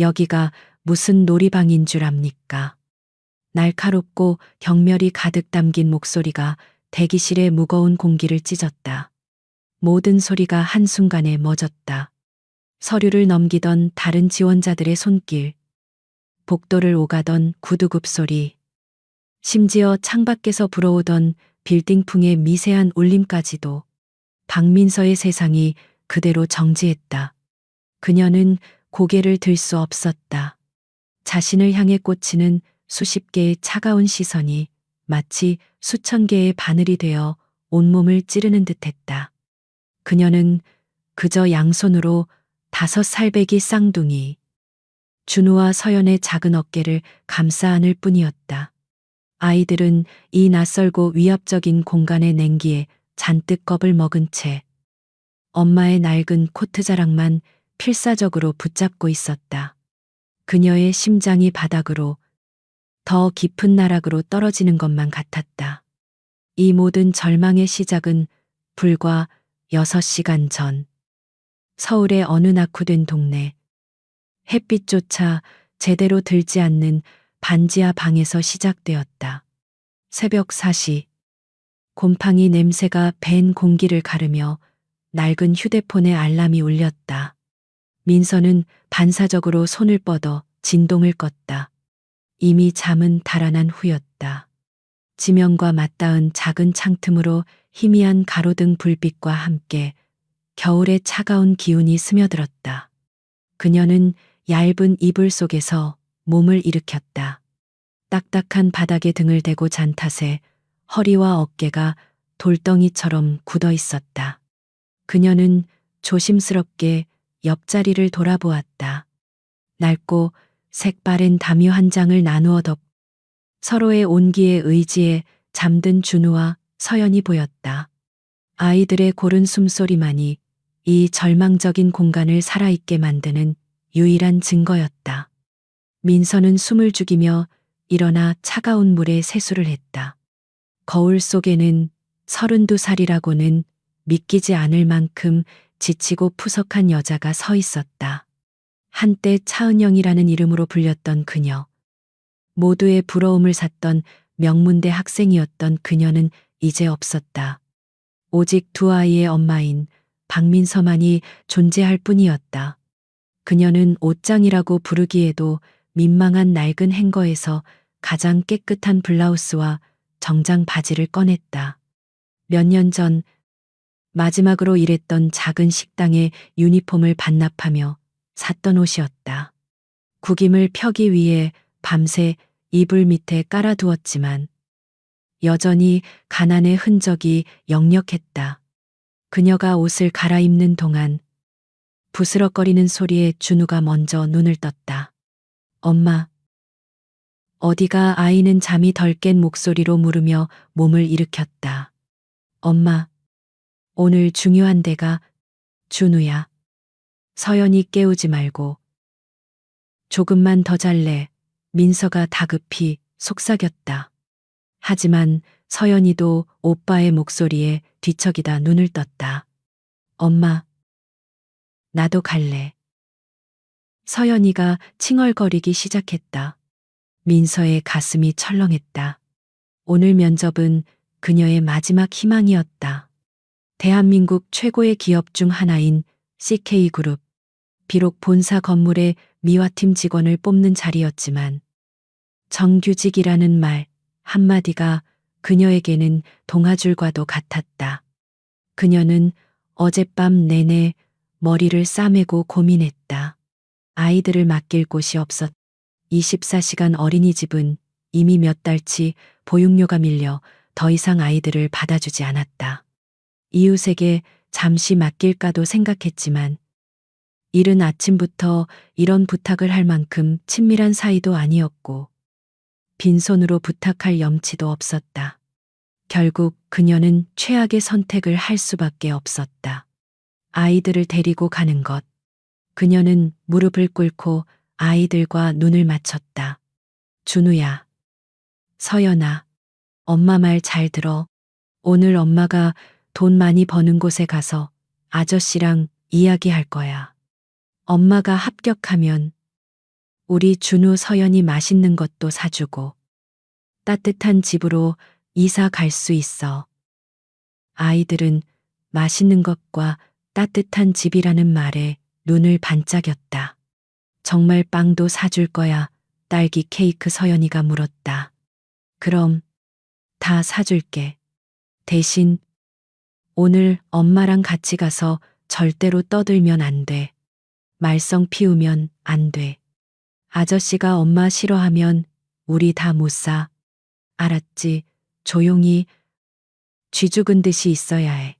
여기가 무슨 놀이방인 줄 압니까? 날카롭고 경멸이 가득 담긴 목소리가 대기실의 무거운 공기를 찢었다. 모든 소리가 한순간에 멎었다. 서류를 넘기던 다른 지원자들의 손길, 복도를 오가던 구두굽 소리, 심지어 창밖에서 불어오던 빌딩풍의 미세한 울림까지도 박민서의 세상이 그대로 정지했다. 그녀는 고개를 들 수 없었다. 자신을 향해 꽂히는 수십 개의 차가운 시선이 마치 수천 개의 바늘이 되어 온몸을 찌르는 듯했다. 그녀는 그저 양손으로 5살배기 쌍둥이 준우와 서연의 작은 어깨를 감싸 안을 뿐이었다. 아이들은 이 낯설고 위압적인 공간의 냉기에 잔뜩 겁을 먹은 채 엄마의 낡은 코트 자락만 필사적으로 붙잡고 있었다. 그녀의 심장이 바닥으로 더 깊은 나락으로 떨어지는 것만 같았다. 이 모든 절망의 시작은 불과 6시간 전 서울의 어느 낙후된 동네, 햇빛조차 제대로 들지 않는 반지하 방에서 시작되었다. 새벽 4시, 곰팡이 냄새가 밴 공기를 가르며 낡은 휴대폰의 알람이 울렸다. 민서는 반사적으로 손을 뻗어 진동을 껐다. 이미 잠은 달아난 후였다. 지면과 맞닿은 작은 창틈으로 희미한 가로등 불빛과 함께 겨울의 차가운 기운이 스며들었다. 그녀는 얇은 이불 속에서 몸을 일으켰다. 딱딱한 바닥에 등을 대고 잔 탓에 허리와 어깨가 돌덩이처럼 굳어 있었다. 그녀는 조심스럽게 옆자리를 돌아보았다. 낡고 색바랜 담요 한 장을 나누어 덮 서로의 온기에 의지에 잠든 준우와 서연이 보였다. 아이들의 고른 숨소리만이 이 절망적인 공간을 살아있게 만드는 유일한 증거였다. 민서는 숨을 죽이며 일어나 차가운 물에 세수를 했다. 거울 속에는 32살이라고는 믿기지 않을 만큼 지치고 푸석한 여자가 서 있었다. 한때 차은영이라는 이름으로 불렸던 그녀. 모두의 부러움을 샀던 명문대 학생이었던 그녀는 이제 없었다. 오직 두 아이의 엄마인 박민서만이 존재할 뿐이었다. 그녀는 옷장이라고 부르기에도 민망한 낡은 행거에서 가장 깨끗한 블라우스와 정장 바지를 꺼냈다. 몇 년 전 마지막으로 일했던 작은 식당의 유니폼을 반납하며 샀던 옷이었다. 구김을 펴기 위해 밤새 이불 밑에 깔아두었지만 여전히 가난의 흔적이 역력했다. 그녀가 옷을 갈아입는 동안 부스럭거리는 소리에 준우가 먼저 눈을 떴다. 엄마. 어디가 아이는 잠이 덜 깬 목소리로 물으며 몸을 일으켰다. 엄마. 오늘 중요한 데가 준우야. 서연이 깨우지 말고. 조금만 더 잘래. 민서가 다급히 속삭였다. 하지만 서연이도 오빠의 목소리에 뒤척이다 눈을 떴다. 엄마. 나도 갈래. 서연이가 칭얼거리기 시작했다. 민서의 가슴이 철렁했다. 오늘 면접은 그녀의 마지막 희망이었다. 대한민국 최고의 기업 중 하나인 CK그룹. 비록 본사 건물에 미화팀 직원을 뽑는 자리였지만 정규직이라는 말 한마디가 그녀에게는 동아줄과도 같았다. 그녀는 어젯밤 내내 머리를 싸매고 고민했다. 아이들을 맡길 곳이 없었. 24시간 어린이집은 이미 몇 달치 보육료가 밀려 더 이상 아이들을 받아주지 않았다. 이웃에게 잠시 맡길까도 생각했지만 이른 아침부터 이런 부탁을 할 만큼 친밀한 사이도 아니었고 빈손으로 부탁할 염치도 없었다. 결국 그녀는 최악의 선택을 할 수밖에 없었다. 아이들을 데리고 가는 것. 그녀는 무릎을 꿇고 아이들과 눈을 맞췄다. 준우야. 서연아. 엄마 말 잘 들어. 오늘 엄마가 돈 많이 버는 곳에 가서 아저씨랑 이야기할 거야. 엄마가 합격하면 우리 준우 서연이 맛있는 것도 사주고 따뜻한 집으로 이사 갈 수 있어. 아이들은 맛있는 것과 따뜻한 집이라는 말에 눈을 반짝였다. 정말 빵도 사줄 거야? 딸기 케이크 서연이가 물었다. 그럼 다 사줄게. 대신 오늘 엄마랑 같이 가서 절대로 떠들면 안 돼. 말썽 피우면 안 돼. 아저씨가 엄마 싫어하면 우리 다 못 사. 알았지? 조용히 쥐 죽은 듯이 있어야 해.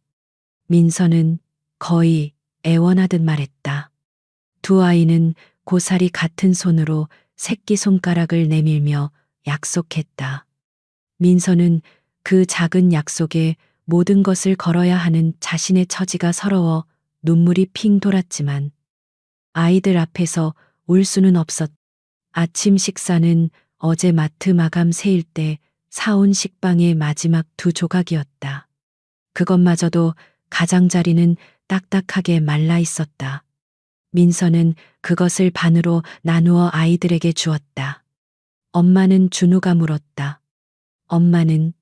민서는 거의 애원하듯 말했다. 두 아이는 고사리 같은 손으로 새끼손가락을 내밀며 약속했다. 민서는 그 작은 약속에 모든 것을 걸어야 하는 자신의 처지가 서러워 눈물이 핑 돌았지만 아이들 앞에서 울 수는 없었다. 아침 식사는 어제 마트 마감 세일 때 사온 식빵의 마지막 두 조각이었다. 그것마저도 가장자리는 딱딱하게 말라 있었다. 민서는 그것을 반으로 나누어 아이들에게 주었다. 엄마는 준우가 물었다. 엄마는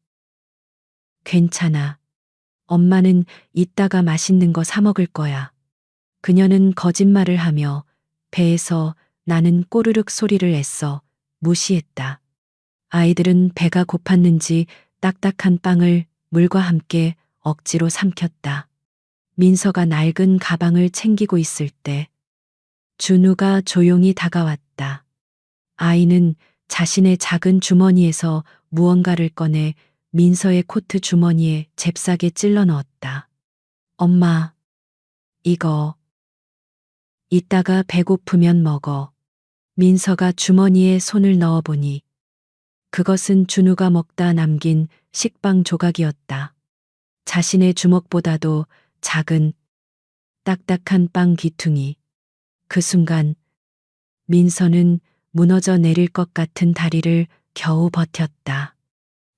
괜찮아. 엄마는 이따가 맛있는 거 사 먹을 거야. 그녀는 거짓말을 하며 배에서 나는 꼬르륵 소리를 냈어 무시했다. 아이들은 배가 고팠는지 딱딱한 빵을 물과 함께 억지로 삼켰다. 민서가 낡은 가방을 챙기고 있을 때 준우가 조용히 다가왔다. 아이는 자신의 작은 주머니에서 무언가를 꺼내 민서의 코트 주머니에 잽싸게 찔러 넣었다. 엄마, 이거 이따가 배고프면 먹어. 민서가 주머니에 손을 넣어보니 그것은 준우가 먹다 남긴 식빵 조각이었다. 자신의 주먹보다도 작은 딱딱한 빵 귀퉁이. 그 순간 민서는 무너져 내릴 것 같은 다리를 겨우 버텼다.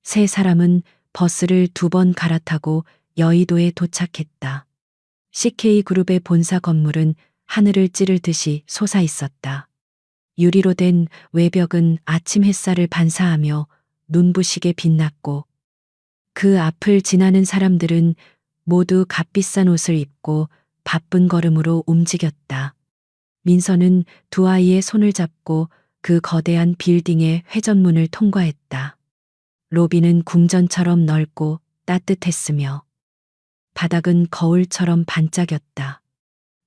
세 사람은 버스를 2번 갈아타고 여의도에 도착했다. CK그룹의 본사 건물은 하늘을 찌를 듯이 솟아 있었다. 유리로 된 외벽은 아침 햇살을 반사하며 눈부시게 빛났고 그 앞을 지나는 사람들은 모두 값비싼 옷을 입고 바쁜 걸음으로 움직였다. 민서는 두 아이의 손을 잡고 그 거대한 빌딩의 회전문을 통과했다. 로비는 궁전처럼 넓고 따뜻했으며 바닥은 거울처럼 반짝였다.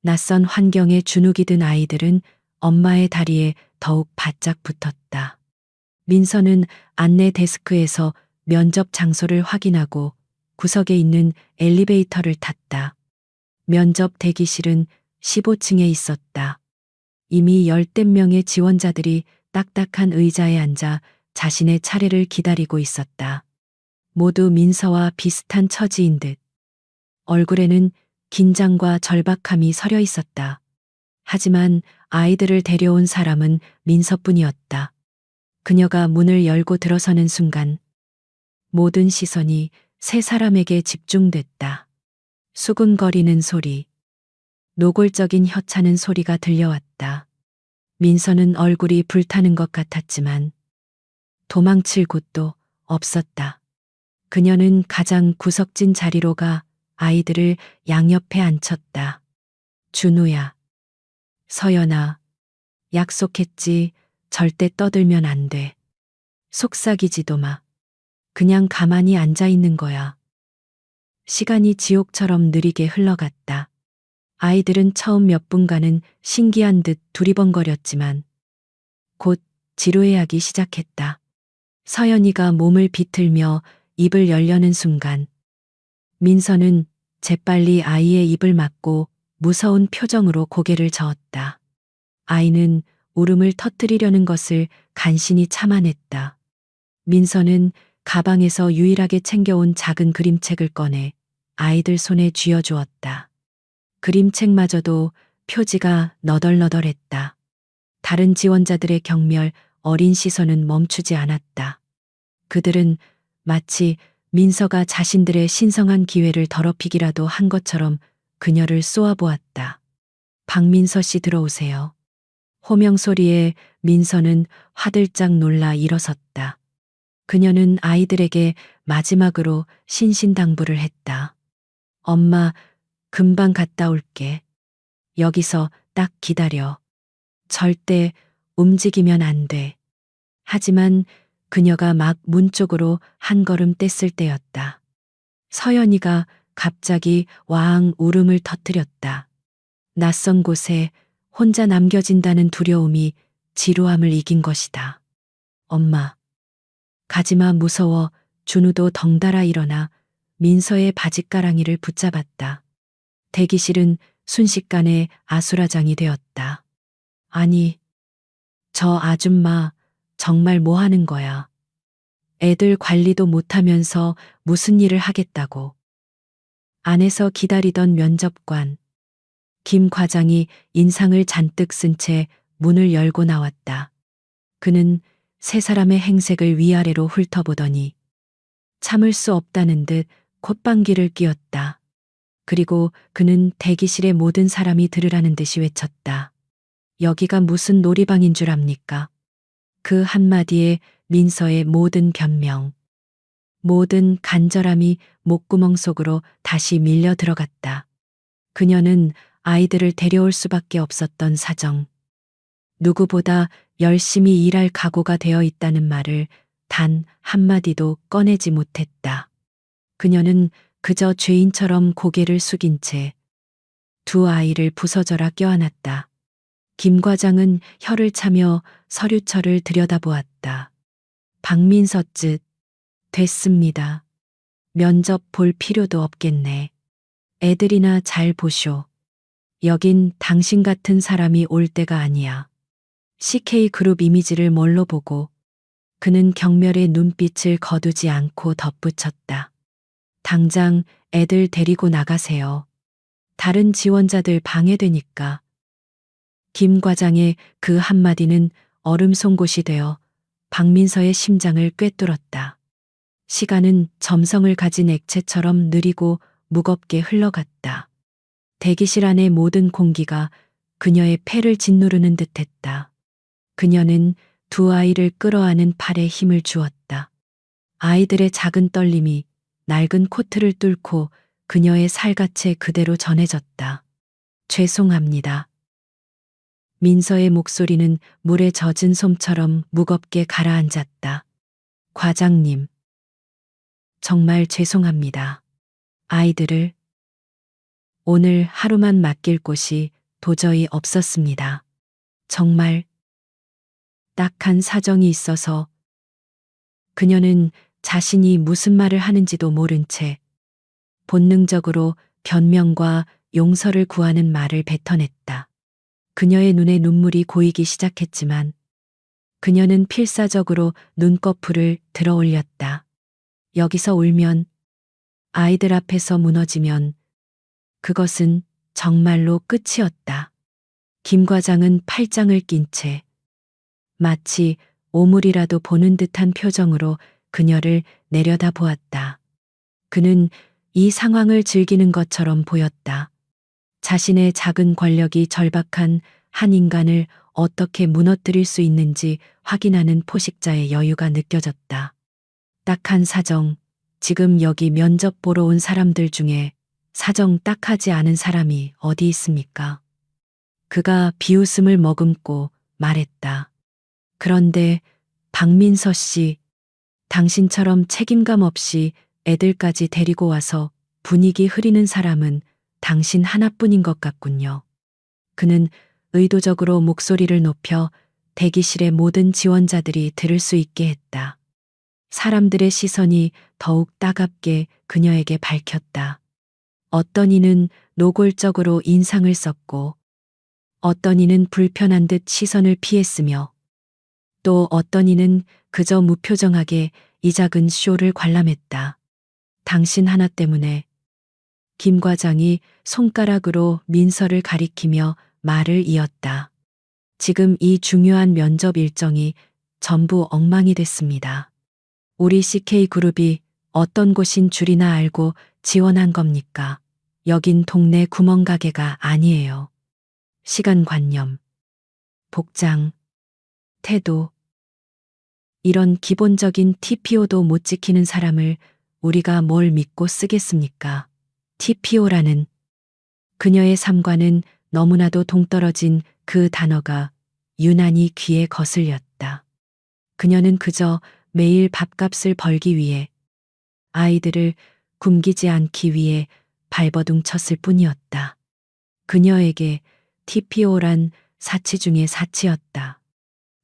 낯선 환경에 주눅이 든 아이들은 엄마의 다리에 더욱 바짝 붙었다. 민서는 안내 데스크에서 면접 장소를 확인하고 구석에 있는 엘리베이터를 탔다. 면접 대기실은 15층에 있었다. 이미 10댓 명의 지원자들이 딱딱한 의자에 앉아 자신의 차례를 기다리고 있었다. 모두 민서와 비슷한 처지인 듯. 얼굴에는 긴장과 절박함이 서려 있었다. 하지만 아이들을 데려온 사람은 민서뿐이었다. 그녀가 문을 열고 들어서는 순간 모든 시선이 세 사람에게 집중됐다. 수근거리는 소리, 노골적인 혀차는 소리가 들려왔다. 민서는 얼굴이 불타는 것 같았지만 도망칠 곳도 없었다. 그녀는 가장 구석진 자리로 가 아이들을 양옆에 앉혔다. 준우야, 서연아, 약속했지. 절대 떠들면 안 돼. 속삭이지도 마. 그냥 가만히 앉아 있는 거야. 시간이 지옥처럼 느리게 흘러갔다. 아이들은 처음 몇 분간은 신기한 듯 두리번거렸지만 곧 지루해하기 시작했다. 서연이가 몸을 비틀며 입을 열려는 순간 민서는 재빨리 아이의 입을 막고 무서운 표정으로 고개를 저었다. 아이는 울음을 터뜨리려는 것을 간신히 참아냈다. 민서는 가방에서 유일하게 챙겨온 작은 그림책을 꺼내 아이들 손에 쥐어주었다. 그림책마저도 표지가 너덜너덜했다. 다른 지원자들의 경멸, 어린 시선은 멈추지 않았다. 그들은 마치 민서가 자신들의 신성한 기회를 더럽히기라도 한 것처럼 그녀를 쏘아보았다. 박민서 씨 들어오세요. 호명 소리에 민서는 화들짝 놀라 일어섰다. 그녀는 아이들에게 마지막으로 신신당부를 했다. 엄마, 금방 갔다 올게. 여기서 딱 기다려. 절대 움직이면 안 돼. 하지만 그녀가 막 문 쪽으로 한 걸음 뗐을 때였다. 서연이가 갑자기 와앙 울음을 터뜨렸다. 낯선 곳에 혼자 남겨진다는 두려움이 지루함을 이긴 것이다. 엄마, 가지마 무서워. 준우도 덩달아 일어나 민서의 바짓가랑이를 붙잡았다. 대기실은 순식간에 아수라장이 되었다. 아니, 저 아줌마 정말 뭐 하는 거야? 애들 관리도 못하면서 무슨 일을 하겠다고. 안에서 기다리던 면접관. 김 과장이 인상을 잔뜩 쓴 채 문을 열고 나왔다. 그는 세 사람의 행색을 위아래로 훑어보더니 참을 수 없다는 듯 콧방귀를 뀌었다. 그리고 그는 대기실의 모든 사람이 들으라는 듯이 외쳤다. 여기가 무슨 놀이방인 줄 압니까? 그 한마디에 민서의 모든 변명, 모든 간절함이 목구멍 속으로 다시 밀려 들어갔다. 그녀는 아이들을 데려올 수밖에 없었던 사정, 누구보다 열심히 일할 각오가 되어 있다는 말을 단 한마디도 꺼내지 못했다. 그녀는 그저 죄인처럼 고개를 숙인 채 두 아이를 부서져라 껴안았다. 김 과장은 혀를 차며 서류철을 들여다보았다. 박민서 쯧, 됐습니다. 면접 볼 필요도 없겠네. 애들이나 잘 보쇼. 여긴 당신 같은 사람이 올 때가 아니야. CK그룹 이미지를 뭘로 보고. 그는 경멸의 눈빛을 거두지 않고 덧붙였다. 당장 애들 데리고 나가세요. 다른 지원자들 방해되니까. 김 과장의 그 한마디는 얼음 송곳이 되어 박민서의 심장을 꿰뚫었다. 시간은 점성을 가진 액체처럼 느리고 무겁게 흘러갔다. 대기실 안의 모든 공기가 그녀의 폐를 짓누르는 듯했다. 그녀는 두 아이를 끌어안은 팔에 힘을 주었다. 아이들의 작은 떨림이 낡은 코트를 뚫고 그녀의 살갗에 그대로 전해졌다. 죄송합니다. 민서의 목소리는 물에 젖은 솜처럼 무겁게 가라앉았다. 과장님, 정말 죄송합니다. 아이들을 오늘 하루만 맡길 곳이 도저히 없었습니다. 정말 딱한 사정이 있어서. 그녀는 자신이 무슨 말을 하는지도 모른 채 본능적으로 변명과 용서를 구하는 말을 뱉어냈다. 그녀의 눈에 눈물이 고이기 시작했지만 그녀는 필사적으로 눈꺼풀을 들어 올렸다. 여기서 울면, 아이들 앞에서 무너지면 그것은 정말로 끝이었다. 김 과장은 팔짱을 낀 채 마치 오물이라도 보는 듯한 표정으로 그녀를 내려다 보았다. 그는 이 상황을 즐기는 것처럼 보였다. 자신의 작은 권력이 절박한 한 인간을 어떻게 무너뜨릴 수 있는지 확인하는 포식자의 여유가 느껴졌다. 딱한 사정, 지금 여기 면접 보러 온 사람들 중에 사정 딱하지 않은 사람이 어디 있습니까? 그가 비웃음을 머금고 말했다. 그런데 박민서 씨, 당신처럼 책임감 없이 애들까지 데리고 와서 분위기 흐리는 사람은 당신 하나뿐인 것 같군요. 그는 의도적으로 목소리를 높여 대기실의 모든 지원자들이 들을 수 있게 했다. 사람들의 시선이 더욱 따갑게 그녀에게 밝혔다. 어떤 이는 노골적으로 인상을 썼고, 어떤 이는 불편한 듯 시선을 피했으며, 또 어떤 이는 그저 무표정하게 이 작은 쇼를 관람했다. 당신 하나 때문에. 김 과장이 손가락으로 민서를 가리키며 말을 이었다. 지금 이 중요한 면접 일정이 전부 엉망이 됐습니다. 우리 CK그룹이 어떤 곳인 줄이나 알고 지원한 겁니까? 여긴 동네 구멍가게가 아니에요. 시간관념, 복장, 태도, 이런 기본적인 TPO도 못 지키는 사람을 우리가 뭘 믿고 쓰겠습니까? TPO라는 그녀의 삶과는 너무나도 동떨어진 그 단어가 유난히 귀에 거슬렸다. 그녀는 그저 매일 밥값을 벌기 위해 아이들을 굶기지 않기 위해 발버둥 쳤을 뿐이었다. 그녀에게 TPO란 사치 중의 사치였다.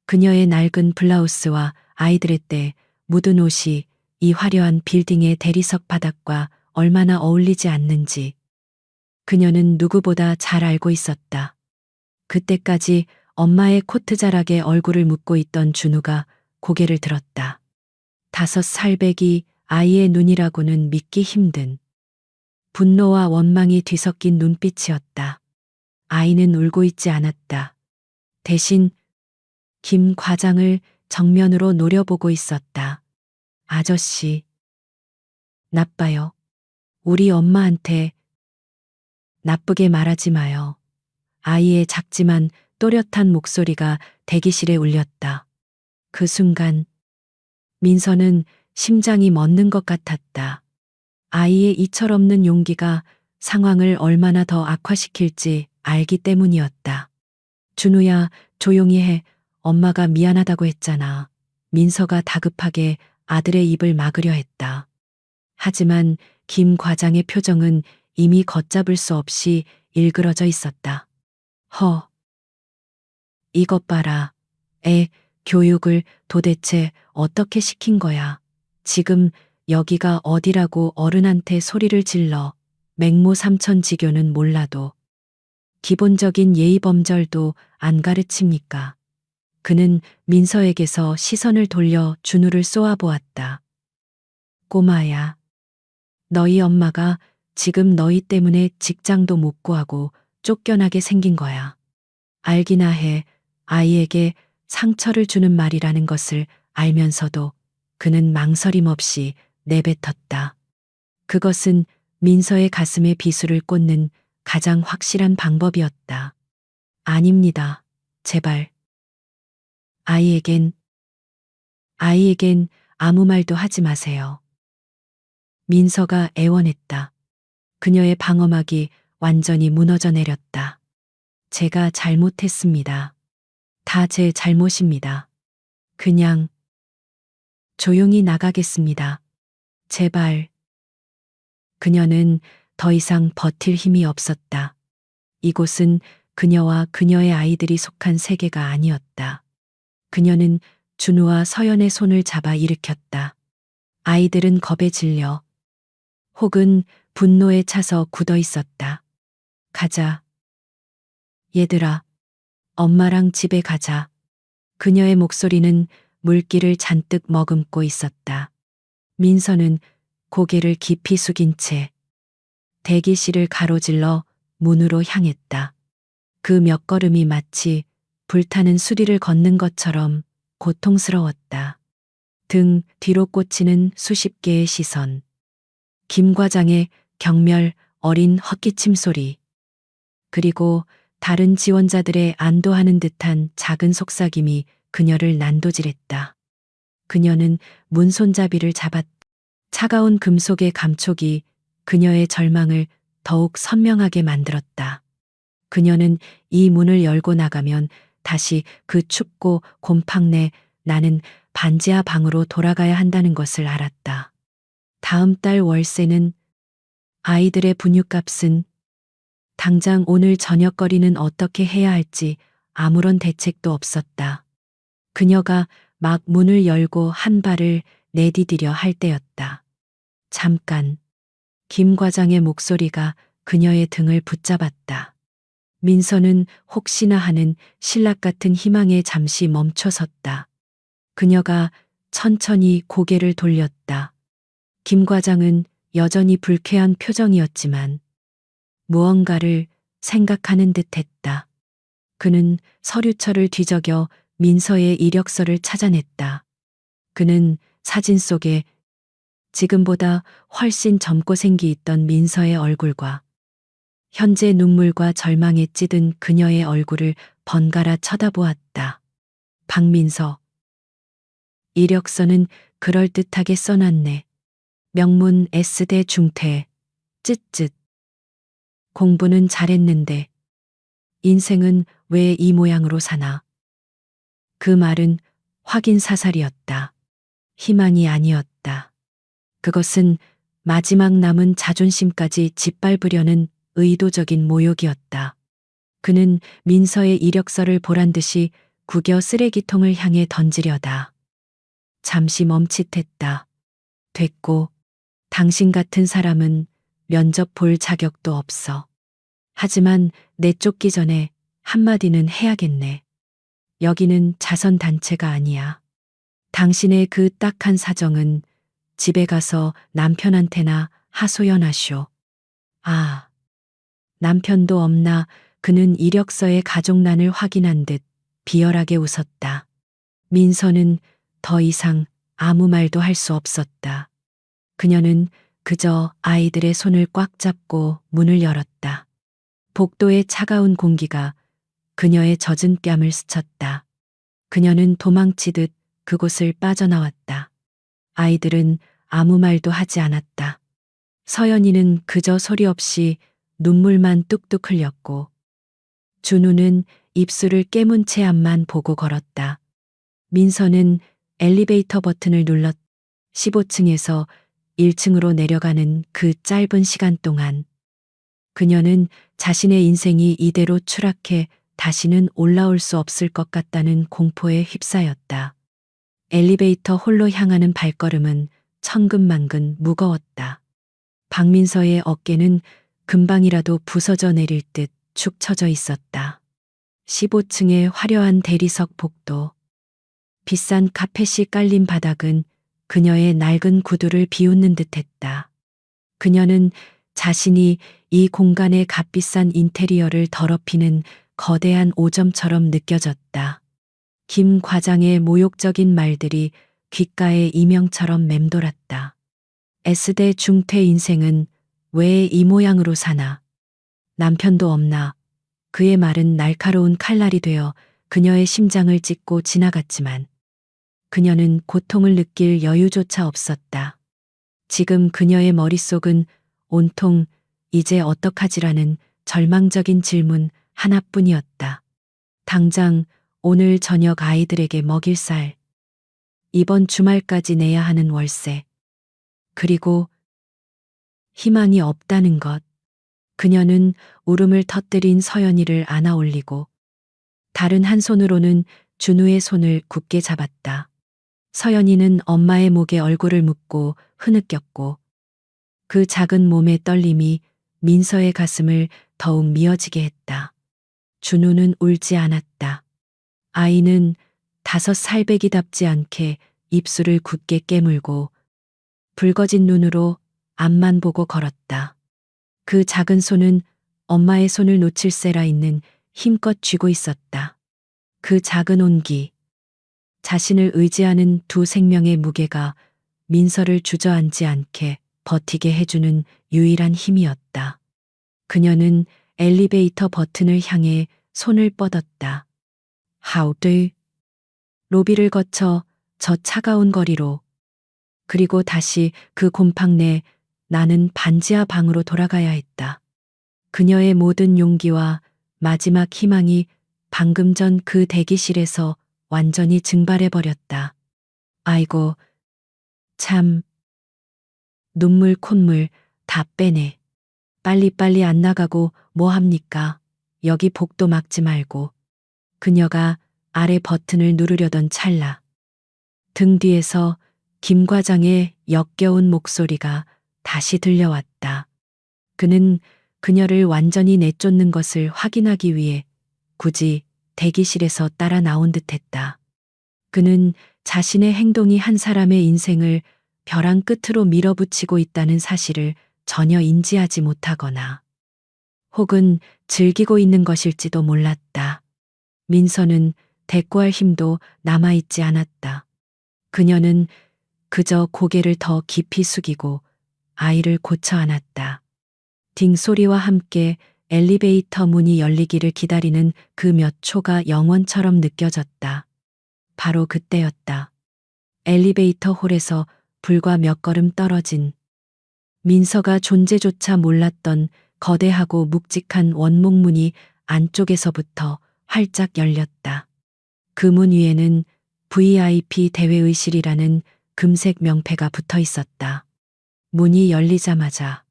그녀의 낡은 블라우스와 아이들의 때 묻은 옷이 이 화려한 빌딩의 대리석 바닥과 얼마나 어울리지 않는지 그녀는 누구보다 잘 알고 있었다. 그때까지 엄마의 코트 자락에 얼굴을 묻고 있던 준우가 고개를 들었다. 5살배기 아이의 눈이라고는 믿기 힘든 분노와 원망이 뒤섞인 눈빛이었다. 아이는 울고 있지 않았다. 대신 김 과장을 정면으로 노려보고 있었다. 아저씨, 나빠요. 우리 엄마한테 나쁘게 말하지 마요. 아이의 작지만 또렷한 목소리가 대기실에 울렸다. 그 순간 민서는 심장이 멎는 것 같았다. 아이의 이철없는 용기가 상황을 얼마나 더 악화시킬지 알기 때문이었다. 준우야, 조용히 해. 엄마가 미안하다고 했잖아. 민서가 다급하게 아들의 입을 막으려 했다. 하지만 김 과장의 표정은 이미 걷잡을 수 없이 일그러져 있었다. 이것 봐라. 애 교육을 도대체 어떻게 시킨 거야. 지금 여기가 어디라고 어른한테 소리를 질러. 맹모 삼천지교는 몰라도 기본적인 예의범절도 안 가르칩니까? 그는 민서에게서 시선을 돌려 준우를 쏘아보았다. 꼬마야, 너희 엄마가 지금 너희 때문에 직장도 못 구하고 쫓겨나게 생긴 거야. 알기나 해. 아이에게 상처를 주는 말이라는 것을 알면서도 그는 망설임 없이 내뱉었다. 그것은 민서의 가슴에 비수를 꽂는 가장 확실한 방법이었다. 아닙니다. 제발. 아이에겐 아무 말도 하지 마세요. 민서가 애원했다. 그녀의 방어막이 완전히 무너져 내렸다. 제가 잘못했습니다. 다 제 잘못입니다. 그냥 조용히 나가겠습니다. 제발. 그녀는 더 이상 버틸 힘이 없었다. 이곳은 그녀와 그녀의 아이들이 속한 세계가 아니었다. 그녀는 준우와 서연의 손을 잡아 일으켰다. 아이들은 겁에 질려 혹은 분노에 차서 굳어 있었다. 가자. 얘들아, 엄마랑 집에 가자. 그녀의 목소리는 물기를 잔뜩 머금고 있었다. 민서는 고개를 깊이 숙인 채 대기실을 가로질러 문으로 향했다. 그 몇 걸음이 마치 불타는 수리를 걷는 것처럼 고통스러웠다. 등 뒤로 꽂히는 수십 개의 시선. 김 과장의 경멸 어린 헛기침 소리. 그리고 다른 지원자들의 안도하는 듯한 작은 속삭임이 그녀를 난도질했다. 그녀는 문 손잡이를 잡았다. 차가운 금속의 감촉이 그녀의 절망을 더욱 선명하게 만들었다. 그녀는 이 문을 열고 나가면 다시 그 춥고 곰팡내 나는 반지하 방으로 돌아가야 한다는 것을 알았다. 다음 달 월세는, 아이들의 분유값은, 당장 오늘 저녁거리는 어떻게 해야 할지 아무런 대책도 없었다. 그녀가 막 문을 열고 한 발을 내디디려 할 때였다. 잠깐. 김 과장의 목소리가 그녀의 등을 붙잡았다. 민서는 혹시나 하는 신락 같은 희망에 잠시 멈춰섰다. 그녀가 천천히 고개를 돌렸다. 김 과장은 여전히 불쾌한 표정이었지만 무언가를 생각하는 듯 했다. 그는 서류철을 뒤적여 민서의 이력서를 찾아냈다. 그는 사진 속에 지금보다 훨씬 젊고 생기 있던 민서의 얼굴과 현재 눈물과 절망에 찌든 그녀의 얼굴을 번갈아 쳐다보았다. 박민서. 이력서는 그럴듯하게 써놨네. 명문 S대 중퇴. 쯧쯧. 공부는 잘했는데 인생은 왜 이 모양으로 사나. 그 말은 확인 사살이었다. 희망이 아니었다. 그것은 마지막 남은 자존심까지 짓밟으려는 의도적인 모욕이었다. 그는 민서의 이력서를 보란 듯이 구겨 쓰레기통을 향해 던지려다. 잠시 멈칫했다. 됐고, 당신 같은 사람은 면접 볼 자격도 없어. 하지만 내쫓기 전에 한마디는 해야겠네. 여기는 자선단체가 아니야. 당신의 그 딱한 사정은 집에 가서 남편한테나 하소연하쇼. 아, 남편도 없나. 그는 이력서의 가족란을 확인한 듯 비열하게 웃었다. 민서는 더 이상 아무 말도 할 수 없었다. 그녀는 그저 아이들의 손을 꽉 잡고 문을 열었다. 복도의 차가운 공기가 그녀의 젖은 뺨을 스쳤다. 그녀는 도망치듯 그곳을 빠져나왔다. 아이들은 아무 말도 하지 않았다. 서연이는 그저 소리 없이 눈물만 뚝뚝 흘렸고, 준우는 입술을 깨문 채 앞만 보고 걸었다. 민서는 엘리베이터 버튼을 눌렀. 15층에서 1층으로 내려가는 그 짧은 시간 동안 그녀는 자신의 인생이 이대로 추락해 다시는 올라올 수 없을 것 같다는 공포에 휩싸였다. 엘리베이터 홀로 향하는 발걸음은 천근만근 무거웠다. 박민서의 어깨는 금방이라도 부서져 내릴 듯 축 처져 있었다. 15층의 화려한 대리석 복도. 비싼 카펫이 깔린 바닥은 그녀의 낡은 구두를 비웃는 듯했다. 그녀는 자신이 이 공간의 값비싼 인테리어를 더럽히는 거대한 오점처럼 느껴졌다. 김 과장의 모욕적인 말들이 귓가에 이명처럼 맴돌았다. S대 중퇴 인생은 왜 이 모양으로 사나. 남편도 없나. 그의 말은 날카로운 칼날이 되어 그녀의 심장을 찢고 지나갔지만 그녀는 고통을 느낄 여유조차 없었다. 지금 그녀의 머릿속은 온통 이제 어떡하지라는 절망적인 질문 하나뿐이었다. 당장 오늘 저녁 아이들에게 먹일 쌀, 이번 주말까지 내야 하는 월세, 그리고 희망이 없다는 것. 그녀는 울음을 터뜨린 서연이를 안아 올리고 다른 한 손으로는 준우의 손을 굳게 잡았다. 서연이는 엄마의 목에 얼굴을 묻고 흐느꼈고 그 작은 몸의 떨림이 민서의 가슴을 더욱 미어지게 했다. 준우는 울지 않았다. 아이는 5살배기답지 않게 입술을 굳게 깨물고 붉어진 눈으로 앞만 보고 걸었다. 그 작은 손은 엄마의 손을 놓칠세라 있는 힘껏 쥐고 있었다. 그 작은 온기, 자신을 의지하는 두 생명의 무게가 민서를 주저앉지 않게 버티게 해주는 유일한 힘이었다. 그녀는 엘리베이터 버튼을 향해 손을 뻗었다. How do? 로비를 거쳐 저 차가운 거리로, 그리고 다시 그 곰팡 내 나는 반지하 방으로 돌아가야 했다. 그녀의 모든 용기와 마지막 희망이 방금 전 그 대기실에서 완전히 증발해버렸다. 아이고, 참. 눈물 콧물 다 빼내. 빨리빨리 안 나가고 뭐 합니까? 여기 복도 막지 말고. 그녀가 아래 버튼을 누르려던 찰나. 등 뒤에서 김 과장의 역겨운 목소리가 다시 들려왔다. 그는 그녀를 완전히 내쫓는 것을 확인하기 위해 굳이 대기실에서 따라 나온 듯했다. 그는 자신의 행동이 한 사람의 인생을 벼랑 끝으로 밀어붙이고 있다는 사실을 전혀 인지하지 못하거나 혹은 즐기고 있는 것일지도 몰랐다. 민서는 대꾸할 힘도 남아있지 않았다. 그녀는 그저 고개를 더 깊이 숙이고 아이를 고쳐 안았다. 딩소리와 함께 엘리베이터 문이 열리기를 기다리는 그 몇 초가 영원처럼 느껴졌다. 바로 그때였다. 엘리베이터 홀에서 불과 몇 걸음 떨어진 민서가 존재조차 몰랐던 거대하고 묵직한 원목문이 안쪽에서부터 활짝 열렸다. 그 문 위에는 VIP 대회의실이라는 금색 명패가 붙어 있었다. 문이 열리자마자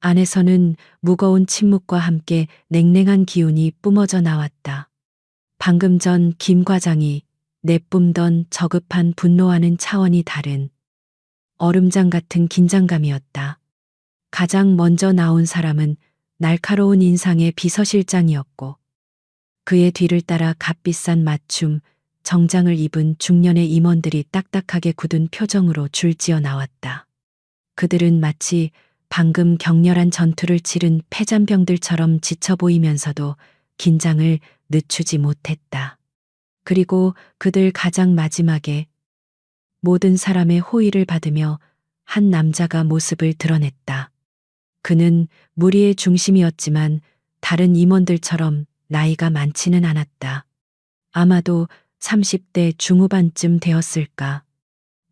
안에서는 무거운 침묵과 함께 냉랭한 기운이 뿜어져 나왔다. 방금 전 김 과장이 내뿜던 저급한 분노와는 차원이 다른 얼음장 같은 긴장감이었다. 가장 먼저 나온 사람은 날카로운 인상의 비서실장이었고 그의 뒤를 따라 값비싼 맞춤, 정장을 입은 중년의 임원들이 딱딱하게 굳은 표정으로 줄지어 나왔다. 그들은 마치 방금 격렬한 전투를 치른 패잔병들처럼 지쳐 보이면서도 긴장을 늦추지 못했다. 그리고 그들 가장 마지막에 모든 사람의 호의를 받으며 한 남자가 모습을 드러냈다. 그는 무리의 중심이었지만 다른 임원들처럼 나이가 많지는 않았다. 아마도 30대 중후반쯤 되었을까.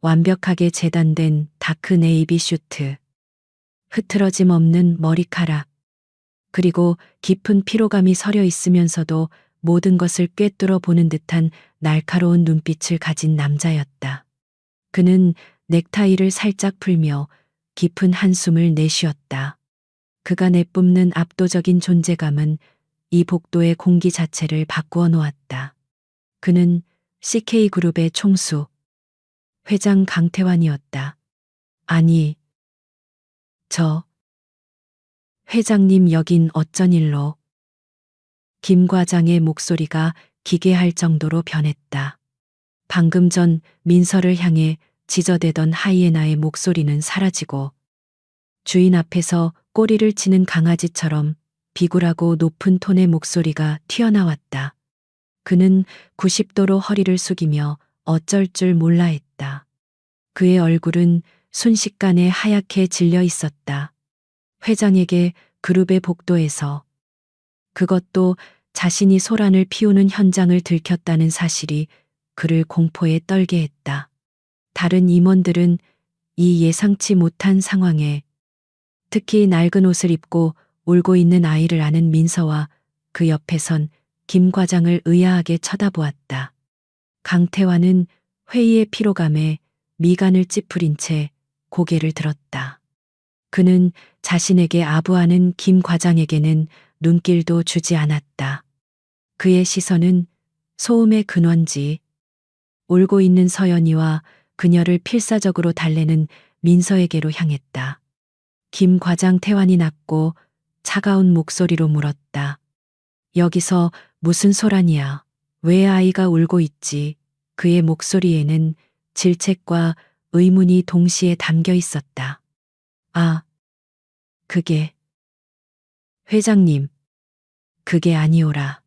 완벽하게 재단된 다크 네이비 슈트, 흐트러짐 없는 머리카락, 그리고 깊은 피로감이 서려 있으면서도 모든 것을 꿰뚫어 보는 듯한 날카로운 눈빛을 가진 남자였다. 그는 넥타이를 살짝 풀며 깊은 한숨을 내쉬었다. 그가 내뿜는 압도적인 존재감은 이 복도의 공기 자체를 바꾸어 놓았다. 그는 CK그룹의 총수, 회장 강태환이었다. 아니, 저 회장님 여긴 어쩐 일로? 김 과장의 목소리가 기괴할 정도로 변했다. 방금 전 민서를 향해 지저대던 하이에나의 목소리는 사라지고 주인 앞에서 꼬리를 치는 강아지처럼 비굴하고 높은 톤의 목소리가 튀어나왔다. 그는 90도로 허리를 숙이며 어쩔 줄 몰라 했다. 그의 얼굴은 순식간에 하얗게 질려 있었다. 회장에게 그룹의 복도에서, 그것도 자신이 소란을 피우는 현장을 들켰다는 사실이 그를 공포에 떨게 했다. 다른 임원들은 이 예상치 못한 상황에 특히 낡은 옷을 입고 울고 있는 아이를 아는 민서와 그 옆에 선 김 과장을 의아하게 쳐다보았다. 강태환은 회의의 피로감에 미간을 찌푸린 채 고개를 들었다. 그는 자신에게 아부하는 김 과장에게는 눈길도 주지 않았다. 그의 시선은 소음의 근원지, 울고 있는 서연이와 그녀를 필사적으로 달래는 민서에게로 향했다. 김 과장 태환이 낮고 차가운 목소리로 물었다. 여기서 무슨 소란이야? 왜 아이가 울고 있지? 그의 목소리에는 질책과 의문이 동시에 담겨 있었다. 아, 그게 회장님, 그게 아니오라.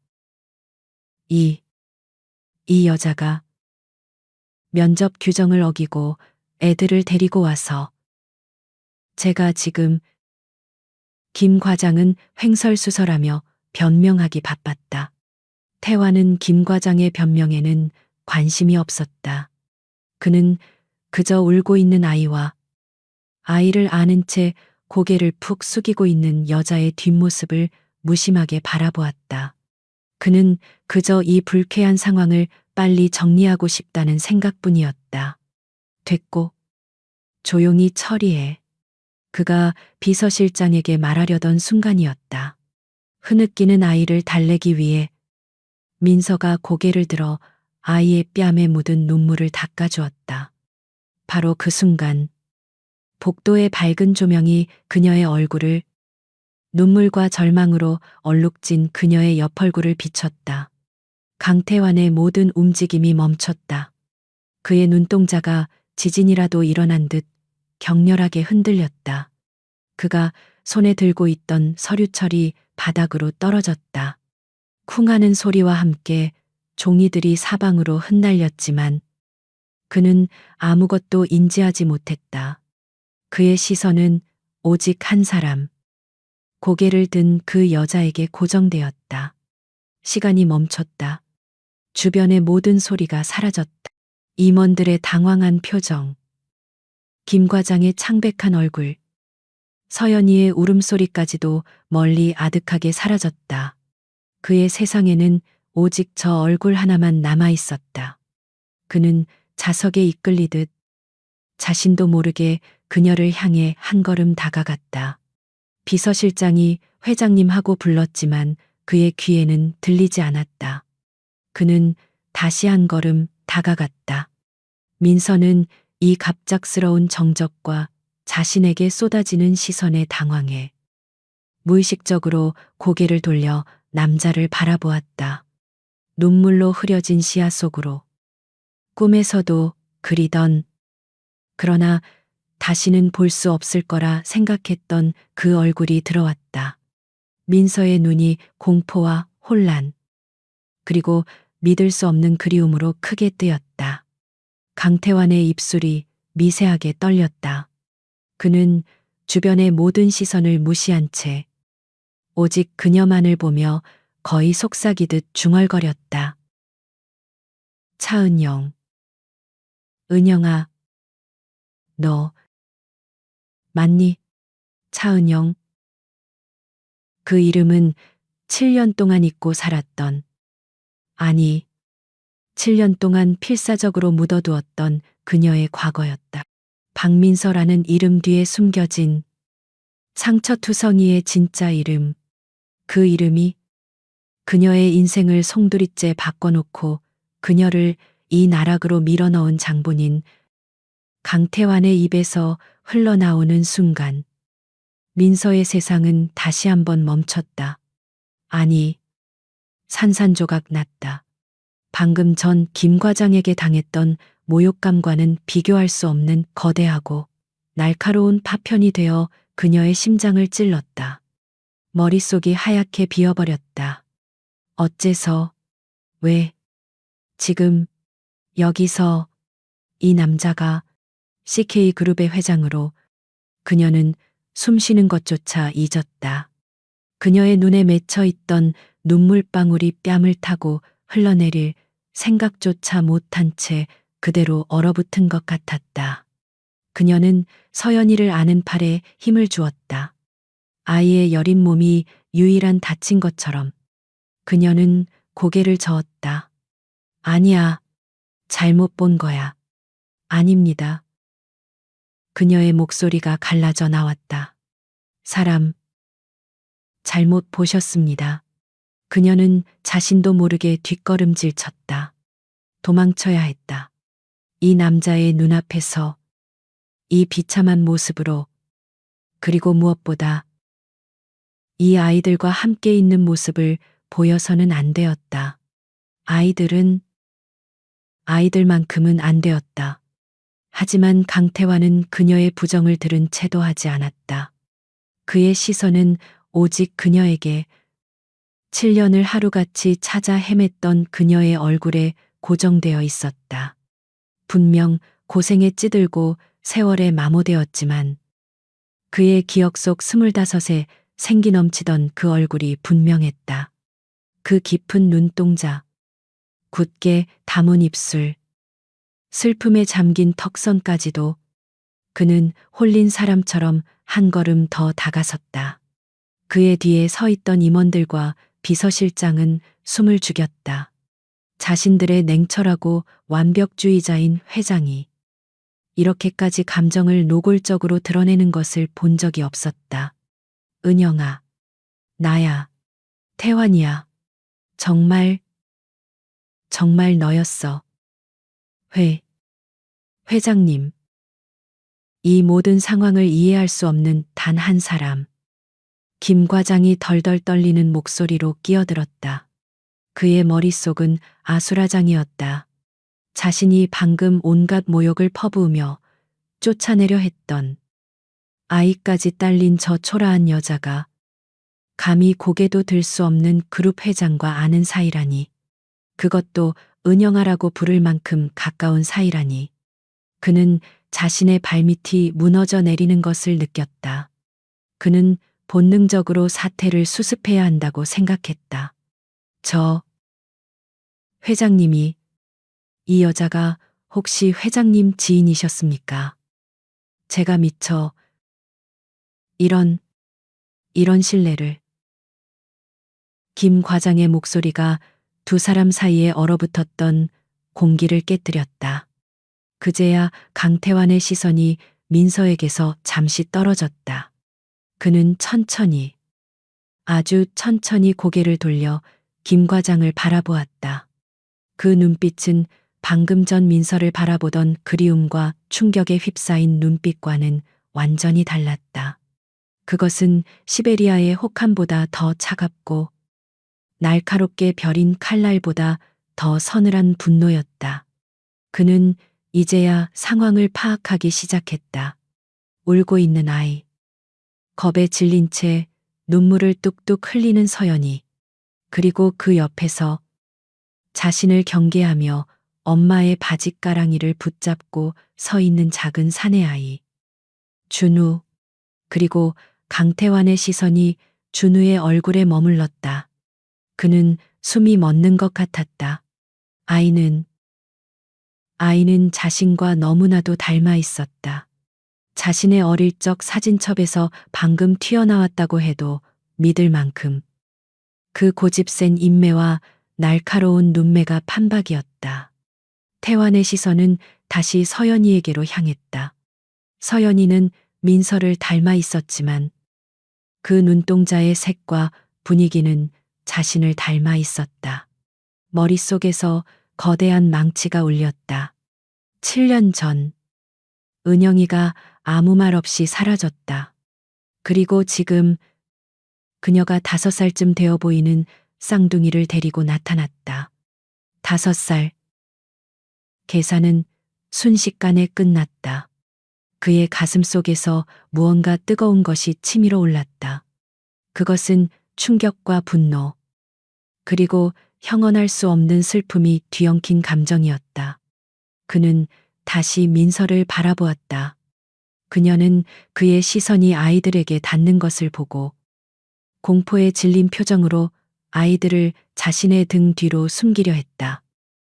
이 여자가 면접 규정을 어기고 애들을 데리고 와서 제가 지금 김 과장은 횡설수설하며 변명하기 바빴다. 태환은 김 과장의 변명에는 관심이 없었다. 그는 그저 울고 있는 아이와 아이를 아는 채 고개를 푹 숙이고 있는 여자의 뒷모습을 무심하게 바라보았다. 그는 그저 이 불쾌한 상황을 빨리 정리하고 싶다는 생각뿐이었다. 됐고, 조용히 처리해. 그가 비서실장에게 말하려던 순간이었다. 흐느끼는 아이를 달래기 위해 민서가 고개를 들어 아이의 뺨에 묻은 눈물을 닦아주었다. 바로 그 순간 복도의 밝은 조명이 그녀의 얼굴을 눈물과 절망으로 얼룩진 그녀의 옆얼굴을 비췄다. 강태환의 모든 움직임이 멈췄다. 그의 눈동자가 지진이라도 일어난 듯 격렬하게 흔들렸다. 그가 손에 들고 있던 서류철이 바닥으로 떨어졌다. 쿵 하는 소리와 함께 종이들이 사방으로 흩날렸지만 그는 아무것도 인지하지 못했다. 그의 시선은 오직 한 사람, 고개를 든 그 여자에게 고정되었다. 시간이 멈췄다. 주변의 모든 소리가 사라졌다. 임원들의 당황한 표정, 김 과장의 창백한 얼굴, 서연이의 울음소리까지도 멀리 아득하게 사라졌다. 그의 세상에는 오직 저 얼굴 하나만 남아 있었다. 그는 자석에 이끌리듯 자신도 모르게 그녀를 향해 한 걸음 다가갔다. 비서실장이 회장님하고 불렀지만 그의 귀에는 들리지 않았다. 그는 다시 한 걸음 다가갔다. 민서는 이 갑작스러운 정적과 자신에게 쏟아지는 시선에 당황해 무의식적으로 고개를 돌려 남자를 바라보았다. 눈물로 흐려진 시야 속으로 꿈에서도 그리던, 그러나 다시는 볼 수 없을 거라 생각했던 그 얼굴이 들어왔다. 민서의 눈이 공포와 혼란, 그리고 믿을 수 없는 그리움으로 크게 뜨였다. 강태환의 입술이 미세하게 떨렸다. 그는 주변의 모든 시선을 무시한 채 오직 그녀만을 보며 거의 속삭이듯 중얼거렸다. 차은영. 은영아, 너 맞니? 차은영. 그 이름은 7년 동안 잊고 살았던, 아니, 7년 동안 필사적으로 묻어두었던 그녀의 과거였다. 박민서라는 이름 뒤에 숨겨진 상처투성이의 진짜 이름, 그 이름이 그녀의 인생을 송두리째 바꿔놓고 그녀를 이 나락으로 밀어넣은 장본인 강태환의 입에서 흘러나오는 순간 민서의 세상은 다시 한번 멈췄다. 아니, 산산조각 났다. 방금 전 김 과장에게 당했던 모욕감과는 비교할 수 없는 거대하고 날카로운 파편이 되어 그녀의 심장을 찔렀다. 머릿속이 하얗게 비어버렸다. 어째서, 왜, 지금, 여기서, 이 남자가 CK그룹의 회장으로, 그녀는 숨 쉬는 것조차 잊었다. 그녀의 눈에 맺혀 있던 눈물방울이 뺨을 타고 흘러내릴 생각조차 못한 채 그대로 얼어붙은 것 같았다. 그녀는 서연이를 아는 팔에 힘을 주었다. 아이의 여린 몸이 유일한 다친 것처럼 그녀는 고개를 저었다. 아니야, 잘못 본 거야. 아닙니다. 그녀의 목소리가 갈라져 나왔다. 사람, 잘못 보셨습니다. 그녀는 자신도 모르게 뒷걸음질 쳤다. 도망쳐야 했다. 이 남자의 눈앞에서, 이 비참한 모습으로, 그리고 무엇보다 이 아이들과 함께 있는 모습을 보여서는 안 되었다. 아이들만큼은 안 되었다. 하지만 강태환은 그녀의 부정을 들은 채도 하지 않았다. 그의 시선은 오직 그녀에게 7년을 하루같이 찾아 헤맸던 그녀의 얼굴에 고정되어 있었다. 분명 고생에 찌들고 세월에 마모되었지만 그의 기억 속 25에 생기 넘치던 그 얼굴이 분명했다. 그 깊은 눈동자, 굳게 담은 입술, 슬픔에 잠긴 턱선까지도 그는 홀린 사람처럼 한 걸음 더 다가섰다. 그의 뒤에 서 있던 임원들과 비서실장은 숨을 죽였다. 자신들의 냉철하고 완벽주의자인 회장이 이렇게까지 감정을 노골적으로 드러내는 것을 본 적이 없었다. 은영아, 나야, 태환이야. 정말 너였어. 회장님. 이 모든 상황을 이해할 수 없는 단 한 사람. 김 과장이 덜덜 떨리는 목소리로 끼어들었다. 그의 머릿속은 아수라장이었다. 자신이 방금 온갖 모욕을 퍼부으며 쫓아내려 했던 아이까지 딸린 저 초라한 여자가 감히 고개도 들 수 없는 그룹 회장과 아는 사이라니. 그것도 은영아라고 부를 만큼 가까운 사이라니. 그는 자신의 발밑이 무너져 내리는 것을 느꼈다. 그는 본능적으로 사태를 수습해야 한다고 생각했다. 저 회장님이 이 여자가 혹시 회장님 지인이셨습니까? 제가 미처 이런 신뢰를. 김 과장의 목소리가 두 사람 사이에 얼어붙었던 공기를 깨뜨렸다. 그제야 강태환의 시선이 민서에게서 잠시 떨어졌다. 그는 천천히, 아주 천천히 고개를 돌려 김 과장을 바라보았다. 그 눈빛은 방금 전 민서를 바라보던 그리움과 충격에 휩싸인 눈빛과는 완전히 달랐다. 그것은 시베리아의 혹한보다 더 차갑고 날카롭게 벼린 칼날보다 더 서늘한 분노였다. 그는 이제야 상황을 파악하기 시작했다. 울고 있는 아이, 겁에 질린 채 눈물을 뚝뚝 흘리는 서연이, 그리고 그 옆에서 자신을 경계하며 엄마의 바짓가랑이를 붙잡고 서 있는 작은 사내아이. 준우, 그리고 강태환의 시선이 준우의 얼굴에 머물렀다. 그는 숨이 멎는 것 같았다. 아이는 자신과 너무나도 닮아 있었다. 자신의 어릴 적 사진첩에서 방금 튀어나왔다고 해도 믿을 만큼 그 고집센 인매와 날카로운 눈매가 판박이었다. 태환의 시선은 다시 서연이에게로 향했다. 서연이는 민서를 닮아 있었지만 그 눈동자의 색과 분위기는 자신을 닮아 있었다. 머릿속에서 거대한 망치가 울렸다. 7년 전, 은영이가 아무 말 없이 사라졌다. 그리고 지금 그녀가 5살쯤 되어 보이는 쌍둥이를 데리고 나타났다. 5살. 계산은 순식간에 끝났다. 그의 가슴 속에서 무언가 뜨거운 것이 치밀어 올랐다. 그것은 충격과 분노, 그리고 형언할 수 없는 슬픔이 뒤엉킨 감정이었다. 그는 다시 민서를 바라보았다. 그녀는 그의 시선이 아이들에게 닿는 것을 보고 공포에 질린 표정으로 아이들을 자신의 등 뒤로 숨기려 했다.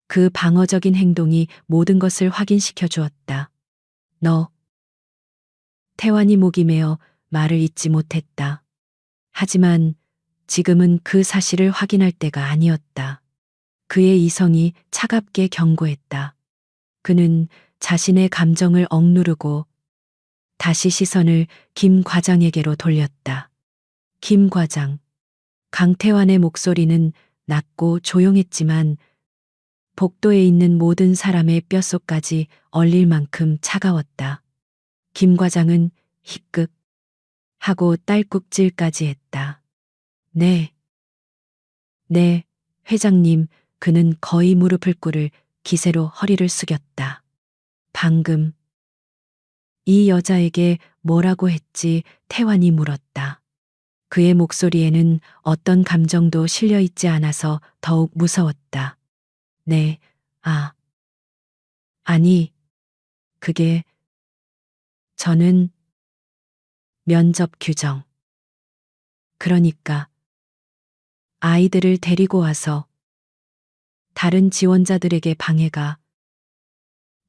그 방어적인 행동이 모든 것을 확인시켜 주었다. 너. 태환이 목이 메어 말을 잇지 못했다. 하지만 지금은 그 사실을 확인할 때가 아니었다. 그의 이성이 차갑게 경고했다. 그는 자신의 감정을 억누르고 다시 시선을 김 과장에게로 돌렸다. 김 과장. 강태환의 목소리는 낮고 조용했지만 복도에 있는 모든 사람의 뼛속까지 얼릴 만큼 차가웠다. 김 과장은 희끗 하고 딸꾹질까지 했다. 네. 네, 회장님. 그는 거의 무릎을 꿇을 기세로 허리를 숙였다. 방금 이 여자에게 뭐라고 했지? 태환이 물었다. 그의 목소리에는 어떤 감정도 실려 있지 않아서 더욱 무서웠다. 네, 아니, 그게 저는 면접 규정. 그러니까 아이들을 데리고 와서 다른 지원자들에게 방해가.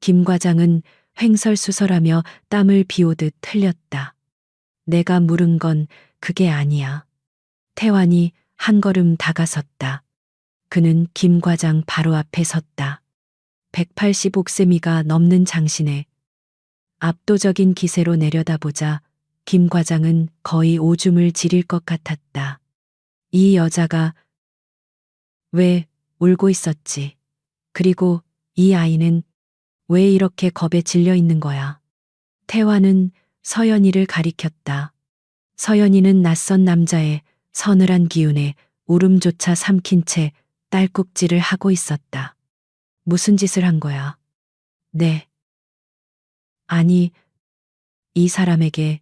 김 과장은 횡설수설하며 땀을 비오듯 흘렸다. 내가 물은 건 그게 아니야. 태환이 한 걸음 다가섰다. 그는 김 과장 바로 앞에 섰다. 185cm가 넘는 장신에 압도적인 기세로 내려다보자 김 과장은 거의 오줌을 지릴 것 같았다. 이 여자가 왜 울고 있었지? 그리고 이 아이는 왜 이렇게 겁에 질려 있는 거야? 태환은 서연이를 가리켰다. 서연이는 낯선 남자의 서늘한 기운에 울음조차 삼킨 채 딸꾹질을 하고 있었다. 무슨 짓을 한 거야? 네. 아니, 이 사람에게.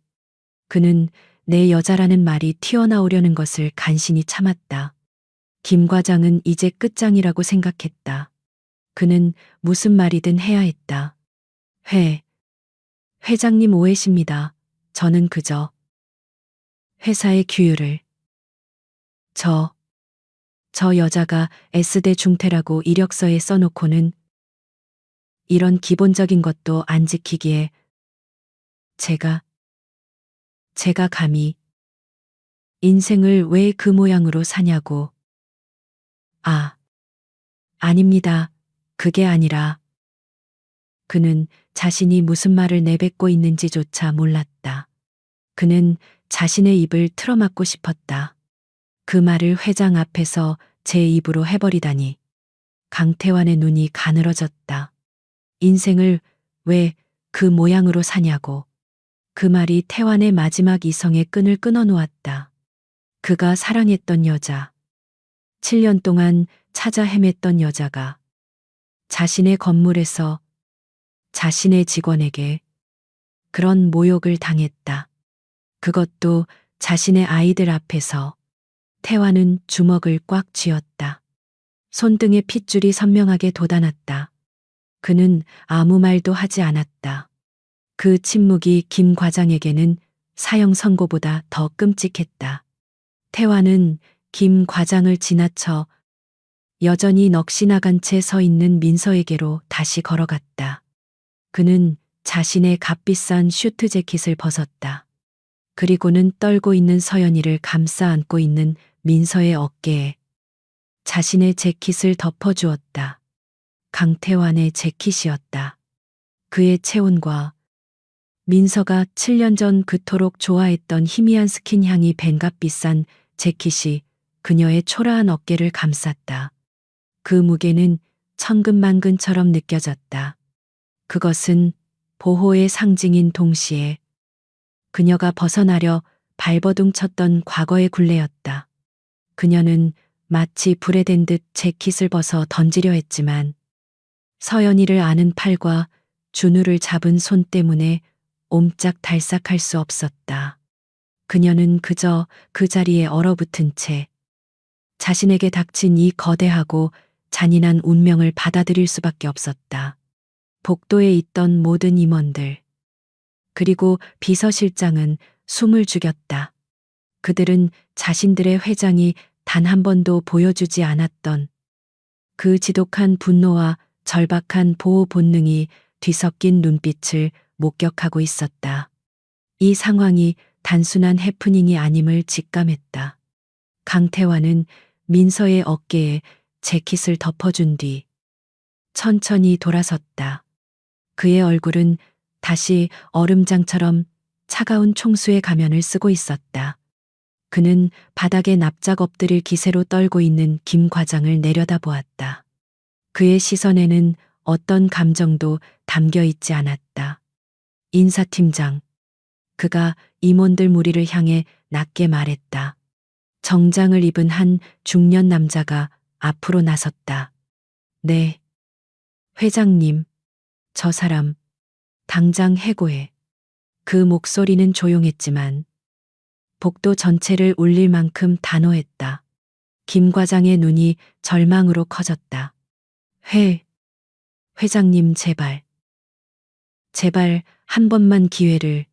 그는 내 여자라는 말이 튀어나오려는 것을 간신히 참았다. 김 과장은 이제 끝장이라고 생각했다. 그는 무슨 말이든 해야 했다. 회장님 오해십니다. 저는 그저 회사의 규율을. 저, 저 여자가 S대 중퇴라고 이력서에 써놓고는 이런 기본적인 것도 안 지키기에 제가 감히 인생을 왜 그 모양으로 사냐고. 아, 아닙니다. 그게 아니라 그는 자신이 무슨 말을 내뱉고 있는지조차 몰랐다. 그는 자신의 입을 틀어막고 싶었다. 그 말을 회장 앞에서 제 입으로 해버리다니. 강태환의 눈이 가늘어졌다. 인생을 왜 그 모양으로 사냐고. 그 말이 태환의 마지막 이성의 끈을 끊어 놓았다. 그가 사랑했던 여자, 7년 동안 찾아 헤맸던 여자가 자신의 건물에서 자신의 직원에게 그런 모욕을 당했다. 그것도 자신의 아이들 앞에서. 태환은 주먹을 꽉 쥐었다. 손등에 핏줄이 선명하게 돋아났다. 그는 아무 말도 하지 않았다. 그 침묵이 김 과장에게는 사형 선고보다 더 끔찍했다. 태환은 김 과장을 지나쳐 여전히 넋이 나간 채 서 있는 민서에게로 다시 걸어갔다. 그는 자신의 값비싼 슈트 재킷을 벗었다. 그리고는 떨고 있는 서연이를 감싸 안고 있는 민서의 어깨에 자신의 재킷을 덮어주었다. 강태환의 재킷이었다. 그의 체온과 민서가 7년 전 그토록 좋아했던 희미한 스킨 향이 밴 값비싼 재킷이 그녀의 초라한 어깨를 감쌌다. 그 무게는 천근만근처럼 느껴졌다. 그것은 보호의 상징인 동시에 그녀가 벗어나려 발버둥 쳤던 과거의 굴레였다. 그녀는 마치 불에 댄 듯 재킷을 벗어 던지려 했지만 서연이를 아는 팔과 준우를 잡은 손 때문에 옴짝달싹할 수 없었다. 그녀는 그저 그 자리에 얼어붙은 채 자신에게 닥친 이 거대하고 잔인한 운명을 받아들일 수밖에 없었다. 복도에 있던 모든 임원들, 그리고 비서실장은 숨을 죽였다. 그들은 자신들의 회장이 단 한 번도 보여주지 않았던 그 지독한 분노와 절박한 보호 본능이 뒤섞인 눈빛을 목격하고 있었다. 이 상황이 단순한 해프닝이 아님을 직감했다. 강태환은 민서의 어깨에 재킷을 덮어준 뒤 천천히 돌아섰다. 그의 얼굴은 다시 얼음장처럼 차가운 총수의 가면을 쓰고 있었다. 그는 바닥에 납작 엎드릴 기세로 떨고 있는 김 과장을 내려다보았다. 그의 시선에는 어떤 감정도 담겨 있지 않았다. 인사팀장. 그가 임원들 무리를 향해 낮게 말했다. 정장을 입은 한 중년 남자가 앞으로 나섰다. 네. 회장님, 저 사람, 당장 해고해. 그 목소리는 조용했지만 복도 전체를 울릴 만큼 단호했다. 김 과장의 눈이 절망으로 커졌다. 회장님 제발 한 번만 기회를.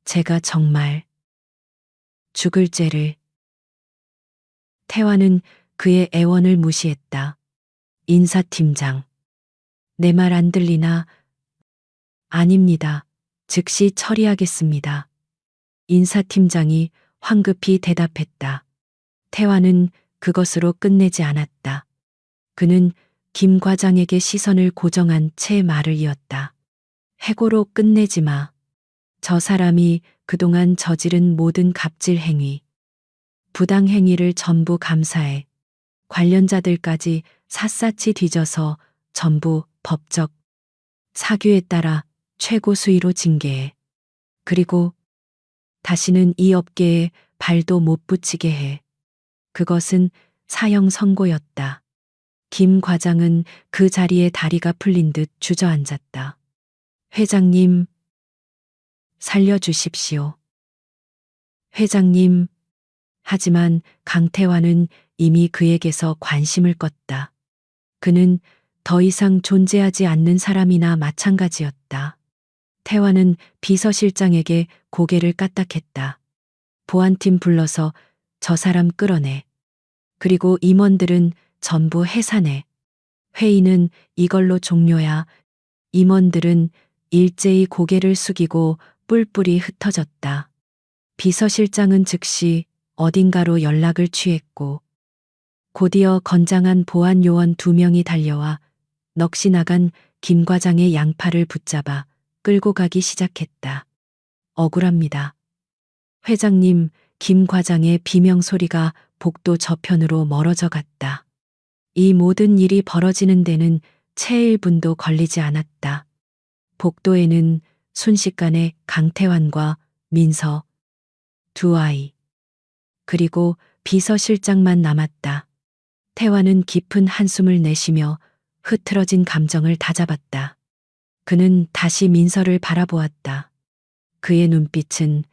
제가 정말 죽을 죄를. 태환은 그의 애원을 무시했다. 인사팀장. 내 말 안 들리나? 아닙니다. 즉시 처리하겠습니다. 인사팀장이 황급히 대답했다. 태환은 그것으로 끝내지 않았다. 그는 김 과장에게 시선을 고정한 채 말을 이었다. 해고로 끝내지 마. 저 사람이 그동안 저지른 모든 갑질 행위, 부당 행위를 전부 감사해. 관련자들까지 샅샅이 뒤져서 전부 법적 사규에 따라 최고 수위로 징계해. 그리고 다시는 이 업계에 발도 못 붙이게 해. 그것은 사형 선고였다. 김 과장은 그 자리에 다리가 풀린 듯 주저앉았다. 회장님, 살려주십시오. 회장님. 하지만 강태환은 이미 그에게서 관심을 껐다. 그는 더 이상 존재하지 않는 사람이나 마찬가지였다. 태환은 비서실장에게 고개를 까딱했다. 보안팀 불러서 저 사람 끌어내. 그리고 임원들은 전부 해산해. 회의는 이걸로 종료야. 임원들은 일제히 고개를 숙이고 뿔뿔이 흩어졌다. 비서실장은 즉시 어딘가로 연락을 취했고 곧이어 건장한 보안 요원 2명이 달려와 넋이 나간 김 과장의 양팔을 붙잡아 끌고 가기 시작했다. 억울합니다. 회장님, 김 과장의 비명 소리가 복도 저편으로 멀어져 갔다. 이 모든 일이 벌어지는 데는 채 1분도 걸리지 않았다. 복도에는 순식간에 강태환과 민서, 2아이, 그리고 비서실장만 남았다. 태환은 깊은 한숨을 내쉬며 흐트러진 감정을 다잡았다. 그는 다시 민서를 바라보았다. 그의 눈빛은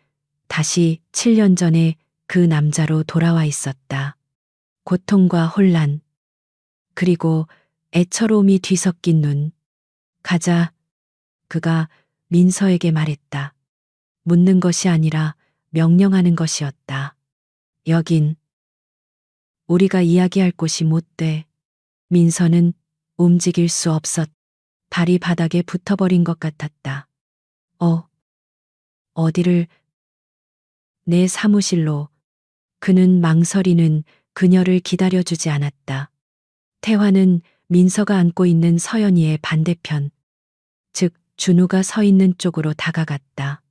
다시 7년 전에 그 남자로 돌아와 있었다. 고통과 혼란, 그리고 애처로움이 뒤섞인 눈. 가자. 그가 민서에게 말했다. 묻는 것이 아니라 명령하는 것이었다. 여긴 우리가 이야기할 곳이 못 돼. 민서는 움직일 수 없었. 발이 바닥에 붙어버린 것 같았다. 어디를? 내 사무실로. 그는 망설이는 그녀를 기다려주지 않았다. 태환은 민서가 앉고 있는 서연이의 반대편, 즉 준우가 서 있는 쪽으로 다가갔다.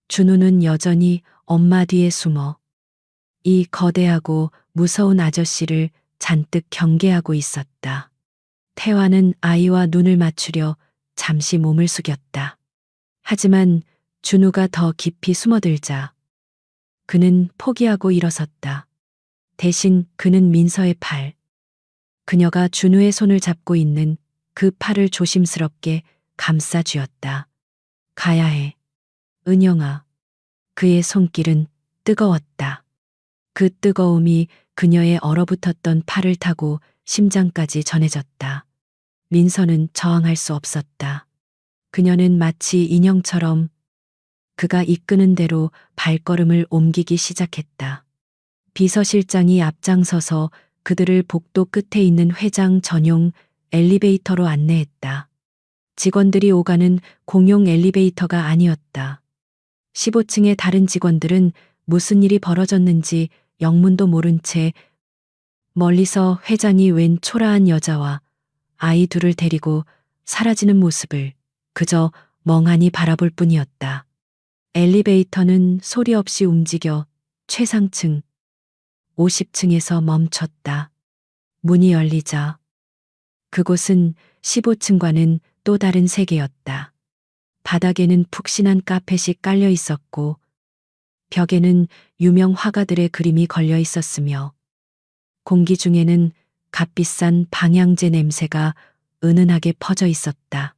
준우는 여전히 엄마 뒤에 숨어 이 거대하고 무서운 아저씨를 잔뜩 경계하고 있었다. 태환은 아이와 눈을 맞추려 잠시 몸을 숙였다. 하지만 준우가 더 깊이 숨어들자 그는 포기하고 일어섰다. 대신 그는 민서의 팔, 그녀가 준우의 손을 잡고 있는 그 팔을 조심스럽게 감싸 쥐었다. 가야 해. 은영아. 그의 손길은 뜨거웠다. 그 뜨거움이 그녀의 얼어붙었던 팔을 타고 심장까지 전해졌다. 민서는 저항할 수 없었다. 그녀는 마치 인형처럼 그가 이끄는 대로 발걸음을 옮기기 시작했다. 비서실장이 앞장서서 그들을 복도 끝에 있는 회장 전용 엘리베이터로 안내했다. 직원들이 오가는 공용 엘리베이터가 아니었다. 15층의 다른 직원들은 무슨 일이 벌어졌는지 영문도 모른 채 멀리서 회장이 웬 초라한 여자와 아이 둘을 데리고 사라지는 모습을 그저 멍하니 바라볼 뿐이었다. 엘리베이터는 소리 없이 움직여 최상층 50층에서 멈췄다. 문이 열리자 그곳은 15층과는 또 다른 세계였다. 바닥에는 푹신한 카펫이 깔려 있었고 벽에는 유명 화가들의 그림이 걸려 있었으며 공기 중에는 값비싼 방향제 냄새가 은은하게 퍼져 있었다.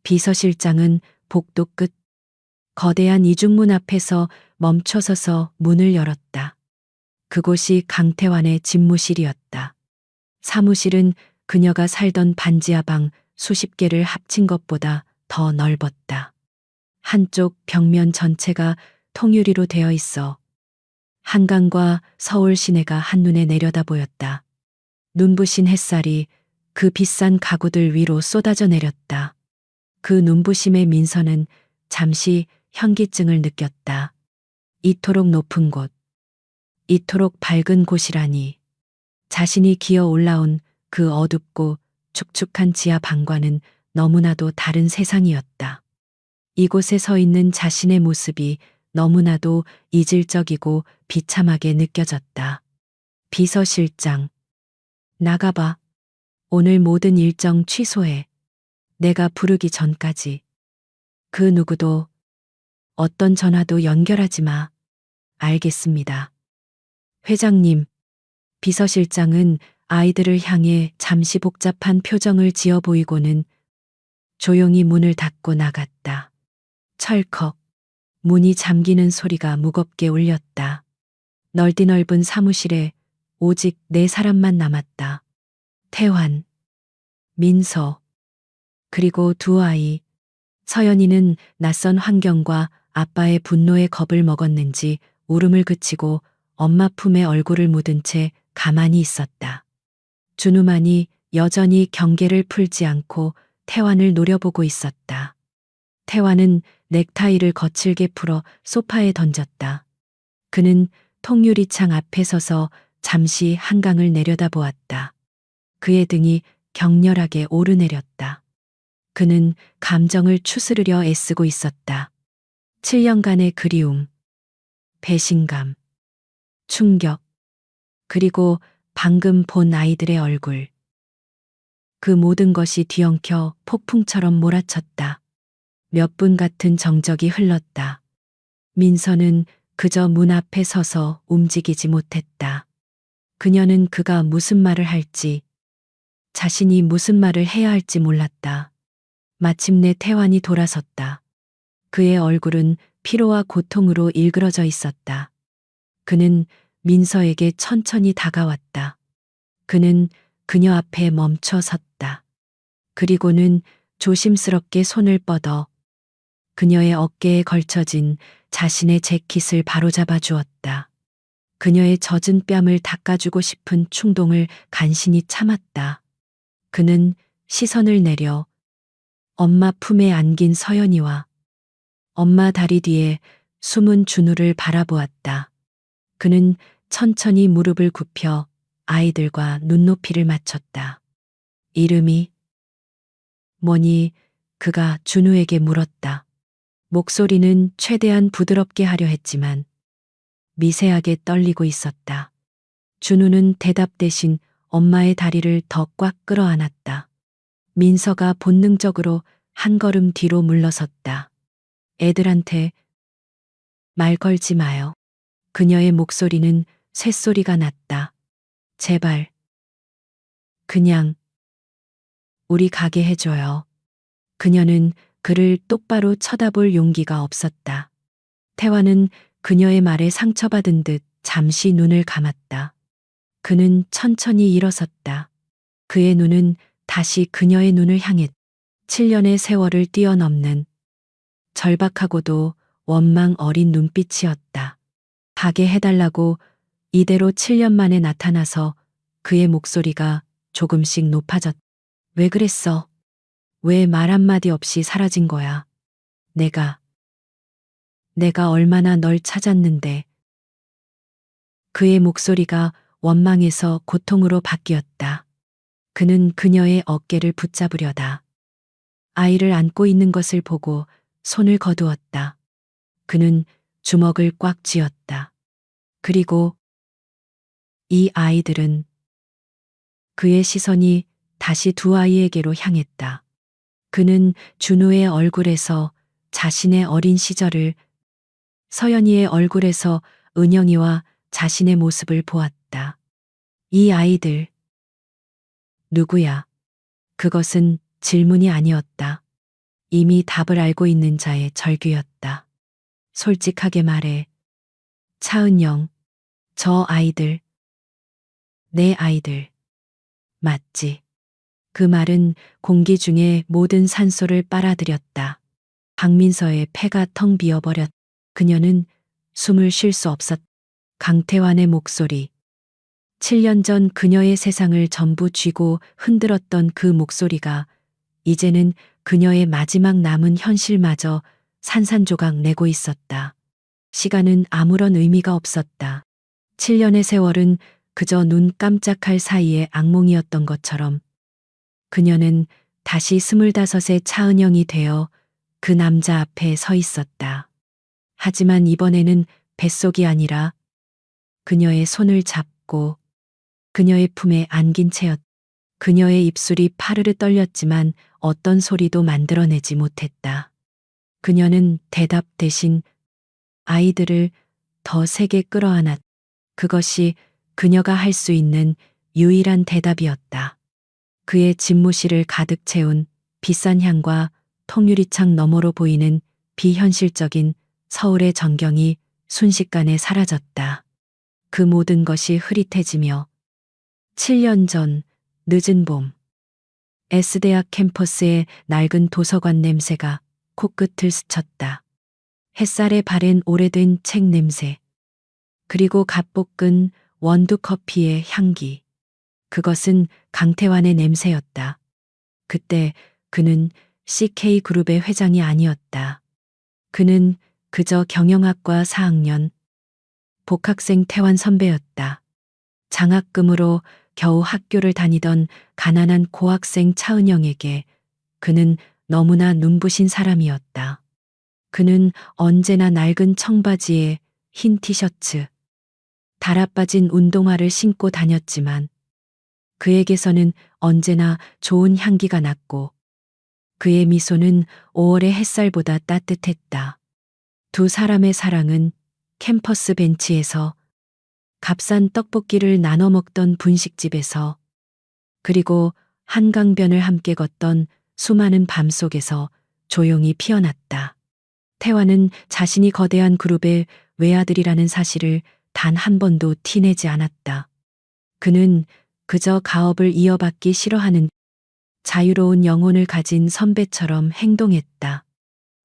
비서실장은 복도 끝 거대한 이중문 앞에서 멈춰서서 문을 열었다. 그곳이 강태환의 집무실이었다. 사무실은 그녀가 살던 반지하 방 수십 개를 합친 것보다 더 넓었다. 한쪽 벽면 전체가 통유리로 되어 있어 한강과 서울 시내가 한눈에 내려다 보였다. 눈부신 햇살이 그 비싼 가구들 위로 쏟아져 내렸다. 그 눈부심에 민서는 잠시 현기증을 느꼈다. 이토록 높은 곳, 이토록 밝은 곳이라니. 자신이 기어 올라온 그 어둡고 축축한 지하 방과는 너무나도 다른 세상이었다. 이곳에 서 있는 자신의 모습이 너무나도 이질적이고 비참하게 느껴졌다. 비서실장, 나가봐. 오늘 모든 일정 취소해. 내가 부르기 전까지. 그 누구도 어떤 전화도 연결하지 마. 알겠습니다. 회장님. 비서실장은 아이들을 향해 잠시 복잡한 표정을 지어 보이고는 조용히 문을 닫고 나갔다. 철컥. 문이 잠기는 소리가 무겁게 울렸다. 넓디 넓은 사무실에 오직 4사람만 남았다. 태환, 민서, 그리고 2아이. 서연이는 낯선 환경과 아빠의 분노에 겁을 먹었는지 울음을 그치고 엄마 품에 얼굴을 묻은 채 가만히 있었다. 준우만이 여전히 경계를 풀지 않고 태환을 노려보고 있었다. 태환은 넥타이를 거칠게 풀어 소파에 던졌다. 그는 통유리창 앞에 서서 잠시 한강을 내려다보았다. 그의 등이 격렬하게 오르내렸다. 그는 감정을 추스르려 애쓰고 있었다. 7년간의 그리움, 배신감, 충격, 그리고 방금 본 아이들의 얼굴. 그 모든 것이 뒤엉켜 폭풍처럼 몰아쳤다. 몇 분 같은 정적이 흘렀다. 민서는 그저 문 앞에 서서 움직이지 못했다. 그녀는 그가 무슨 말을 할지, 자신이 무슨 말을 해야 할지 몰랐다. 마침내 태환이 돌아섰다. 그의 얼굴은 피로와 고통으로 일그러져 있었다. 그는 민서에게 천천히 다가왔다. 그는 그녀 앞에 멈춰 섰다. 그리고는 조심스럽게 손을 뻗어 그녀의 어깨에 걸쳐진 자신의 재킷을 바로잡아 주었다. 그녀의 젖은 뺨을 닦아주고 싶은 충동을 간신히 참았다. 그는 시선을 내려 엄마 품에 안긴 서연이와 엄마 다리 뒤에 숨은 준우를 바라보았다. 그는 천천히 무릎을 굽혀 아이들과 눈높이를 맞췄다. 이름이 뭐니? 그가 준우에게 물었다. 목소리는 최대한 부드럽게 하려 했지만 미세하게 떨리고 있었다. 준우는 대답 대신 엄마의 다리를 더 꽉 끌어안았다. 민서가 본능적으로 한 걸음 뒤로 물러섰다. 애들한테 말 걸지 마요. 그녀의 목소리는 쇳소리가 났다. 제발. 그냥 우리 가게 해줘요. 그녀는 그를 똑바로 쳐다볼 용기가 없었다. 태환은 그녀의 말에 상처받은 듯 잠시 눈을 감았다. 그는 천천히 일어섰다. 그의 눈은 다시 그녀의 눈을 향했다. 7년의 세월을 뛰어넘는 절박하고도 원망 어린 눈빛이었다. 가게 해달라고 이대로 7년 만에 나타나서 그의 목소리가 조금씩 높아졌다. 왜 그랬어? 왜 말 한마디 없이 사라진 거야? 내가 얼마나 널 찾았는데. 그의 목소리가 원망에서 고통으로 바뀌었다. 그는 그녀의 어깨를 붙잡으려다. 아이를 안고 있는 것을 보고 손을 거두었다. 그는 주먹을 꽉 쥐었다. 그리고 이 아이들은 그의 시선이 다시 두 아이에게로 향했다. 그는 준우의 얼굴에서 자신의 어린 시절을, 서연이의 얼굴에서 은영이와 자신의 모습을 보았다. 이 아이들 누구야? 그것은 질문이 아니었다. 이미 답을 알고 있는 자의 절규였다. 솔직하게 말해. 차은영, 저 아이들, 내 아이들. 맞지? 그 말은 공기 중에 모든 산소를 빨아들였다. 박민서의 폐가 텅 비어버렸. 그녀는 숨을 쉴 수 없었. 강태환의 목소리. 7년 전 그녀의 세상을 전부 쥐고 흔들었던 그 목소리가 이제는 그녀의 마지막 남은 현실마저 산산조각 내고 있었다. 시간은 아무런 의미가 없었다. 7년의 세월은 그저 눈 깜짝할 사이에 악몽이었던 것처럼 그녀는 다시 25의 차은영이 되어 그 남자 앞에 서 있었다. 하지만 이번에는 뱃속이 아니라 그녀의 손을 잡고 그녀의 품에 안긴 채였다. 그녀의 입술이 파르르 떨렸지만 어떤 소리도 만들어내지 못했다. 그녀는 대답 대신 아이들을 더 세게 끌어안았다. 그것이 그녀가 할 수 있는 유일한 대답이었다. 그의 집무실을 가득 채운 비싼 향과 통유리창 너머로 보이는 비현실적인 서울의 전경이 순식간에 사라졌다. 그 모든 것이 흐릿해지며 7년 전 늦은 봄 S대학 캠퍼스의 낡은 도서관 냄새가 코끝을 스쳤다. 햇살에 바랜 오래된 책 냄새, 그리고 갓볶은 원두커피의 향기. 그것은 강태환의 냄새였다. 그때 그는 CK그룹의 회장이 아니었다. 그는 그저 경영학과 4학년 복학생 태환 선배였다. 장학금으로 겨우 학교를 다니던 가난한 고학생 차은영에게 그는 너무나 눈부신 사람이었다. 그는 언제나 낡은 청바지에 흰 티셔츠, 달아빠진 운동화를 신고 다녔지만 그에게서는 언제나 좋은 향기가 났고 그의 미소는 5월의 햇살보다 따뜻했다. 두 사람의 사랑은 캠퍼스 벤치에서, 값싼 떡볶이를 나눠 먹던 분식집에서, 그리고 한강변을 함께 걷던 수많은 밤 속에서 조용히 피어났다. 태환은 자신이 거대한 그룹의 외아들이라는 사실을 단 한 번도 티내지 않았다. 그는 그저 가업을 이어받기 싫어하는 자유로운 영혼을 가진 선배처럼 행동했다.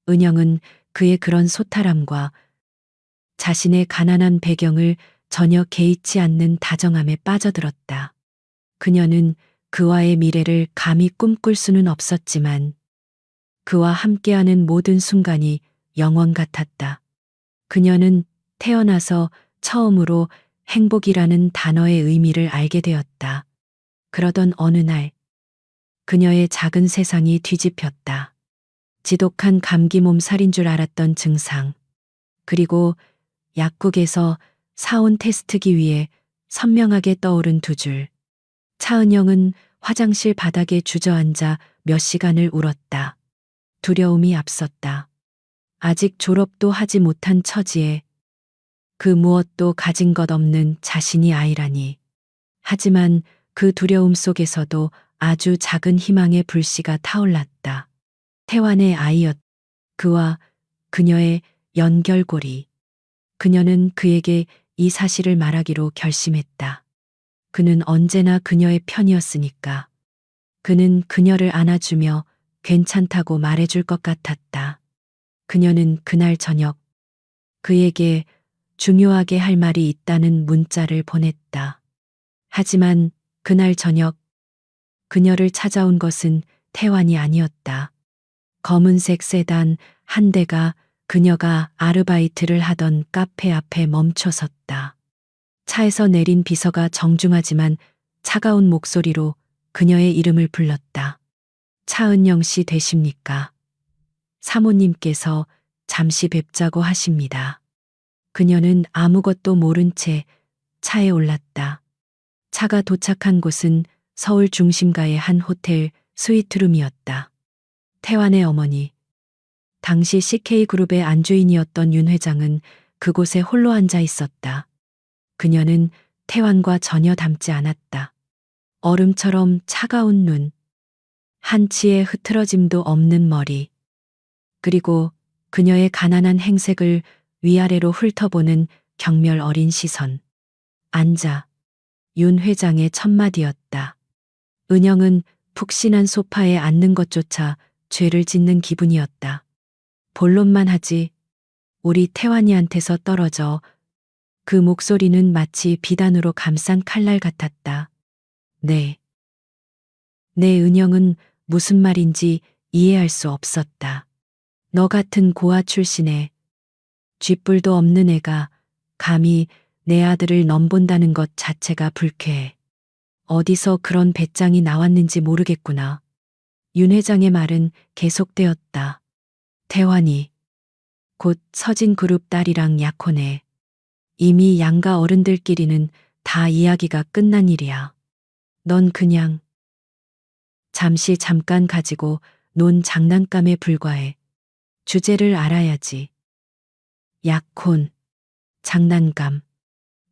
은영은 그의 그런 소탈함과 자신의 가난한 배경을 전혀 개의치 않는 다정함에 빠져들었다. 그녀는 그와의 미래를 감히 꿈꿀 수는 없었지만 그와 함께하는 모든 순간이 영원 같았다. 그녀는 태어나서 처음으로 행복이라는 단어의 의미를 알게 되었다. 그러던 어느 날 그녀의 작은 세상이 뒤집혔다. 지독한 감기 몸살인 줄 알았던 증상, 그리고 약국에서 사온 테스트기 위에 선명하게 떠오른 두 줄. 차은영은 화장실 바닥에 주저앉아 몇 시간을 울었다. 두려움이 앞섰다. 아직 졸업도 하지 못한 처지에 그 무엇도 가진 것 없는 자신이 아이라니. 하지만 그 두려움 속에서도 아주 작은 희망의 불씨가 타올랐다. 태환의 아이였. 그와 그녀의 연결고리. 그녀는 그에게 이 사실을 말하기로 결심했다. 그는 언제나 그녀의 편이었으니까. 그는 그녀를 안아주며 괜찮다고 말해줄 것 같았다. 그녀는 그날 저녁 그에게 중요하게 할 말이 있다는 문자를 보냈다. 하지만 그날 저녁 그녀를 찾아온 것은 태환이 아니었다. 검은색 세단 한 대가 그녀가 아르바이트를 하던 카페 앞에 멈춰 섰다. 차에서 내린 비서가 정중하지만 차가운 목소리로 그녀의 이름을 불렀다. 차은영 씨 되십니까? 사모님께서 잠시 뵙자고 하십니다. 그녀는 아무것도 모른 채 차에 올랐다. 차가 도착한 곳은 서울 중심가의 한 호텔 스위트룸이었다. 태환의 어머니, 당시 CK그룹의 안주인이었던 윤 회장은 그곳에 홀로 앉아 있었다. 그녀는 태환과 전혀 닮지 않았다. 얼음처럼 차가운 눈, 한치의 흐트러짐도 없는 머리, 그리고 그녀의 가난한 행색을 위아래로 훑어보는 경멸 어린 시선. 앉아. 윤 회장의 첫마디였다. 은영은 푹신한 소파에 앉는 것조차 죄를 짓는 기분이었다. 본론만 하지. 우리 태환이한테서 떨어져. 그 목소리는 마치 비단으로 감싼 칼날 같았다. 네. 내 은영은 무슨 말인지 이해할 수 없었다. 너 같은 고아 출신의 쥐뿔도 없는 애가 감히 내 아들을 넘본다는 것 자체가 불쾌해. 어디서 그런 배짱이 나왔는지 모르겠구나. 윤 회장의 말은 계속되었다. 태환이 곧 서진그룹 딸이랑 약혼해. 이미 양가 어른들끼리는 다 이야기가 끝난 일이야. 넌 그냥 잠깐 가지고 논 장난감에 불과해. 주제를 알아야지. 약혼, 장난감.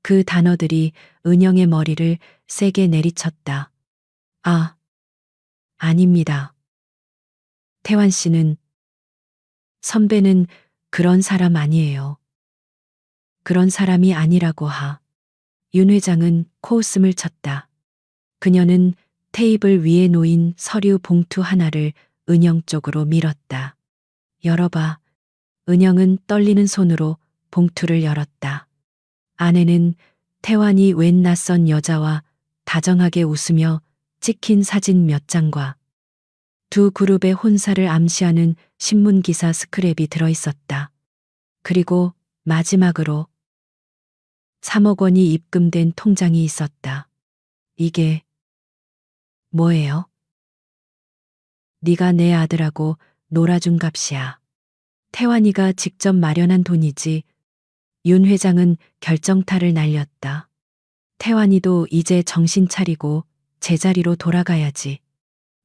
그 단어들이 은영의 머리를 세게 내리쳤다. 아, 아닙니다. 태환 씨는, 선배는 그런 사람 아니에요. 그런 사람이 아니라고 하. 윤 회장은 코웃음을 쳤다. 그녀는 테이블 위에 놓인 서류 봉투 하나를 은영 쪽으로 밀었다. 열어봐. 은영은 떨리는 손으로 봉투를 열었다. 안에는 태환이 웬 낯선 여자와 다정하게 웃으며 찍힌 사진 몇 장과 두 그룹의 혼사를 암시하는 신문기사 스크랩이 들어 있었다. 그리고 마지막으로 3억 원이 입금된 통장이 있었다. 이게 뭐예요? 네가 내 아들하고 놀아준 값이야. 태환이가 직접 마련한 돈이지. 윤 회장은 결정타를 날렸다. 태환이도 이제 정신 차리고 제자리로 돌아가야지.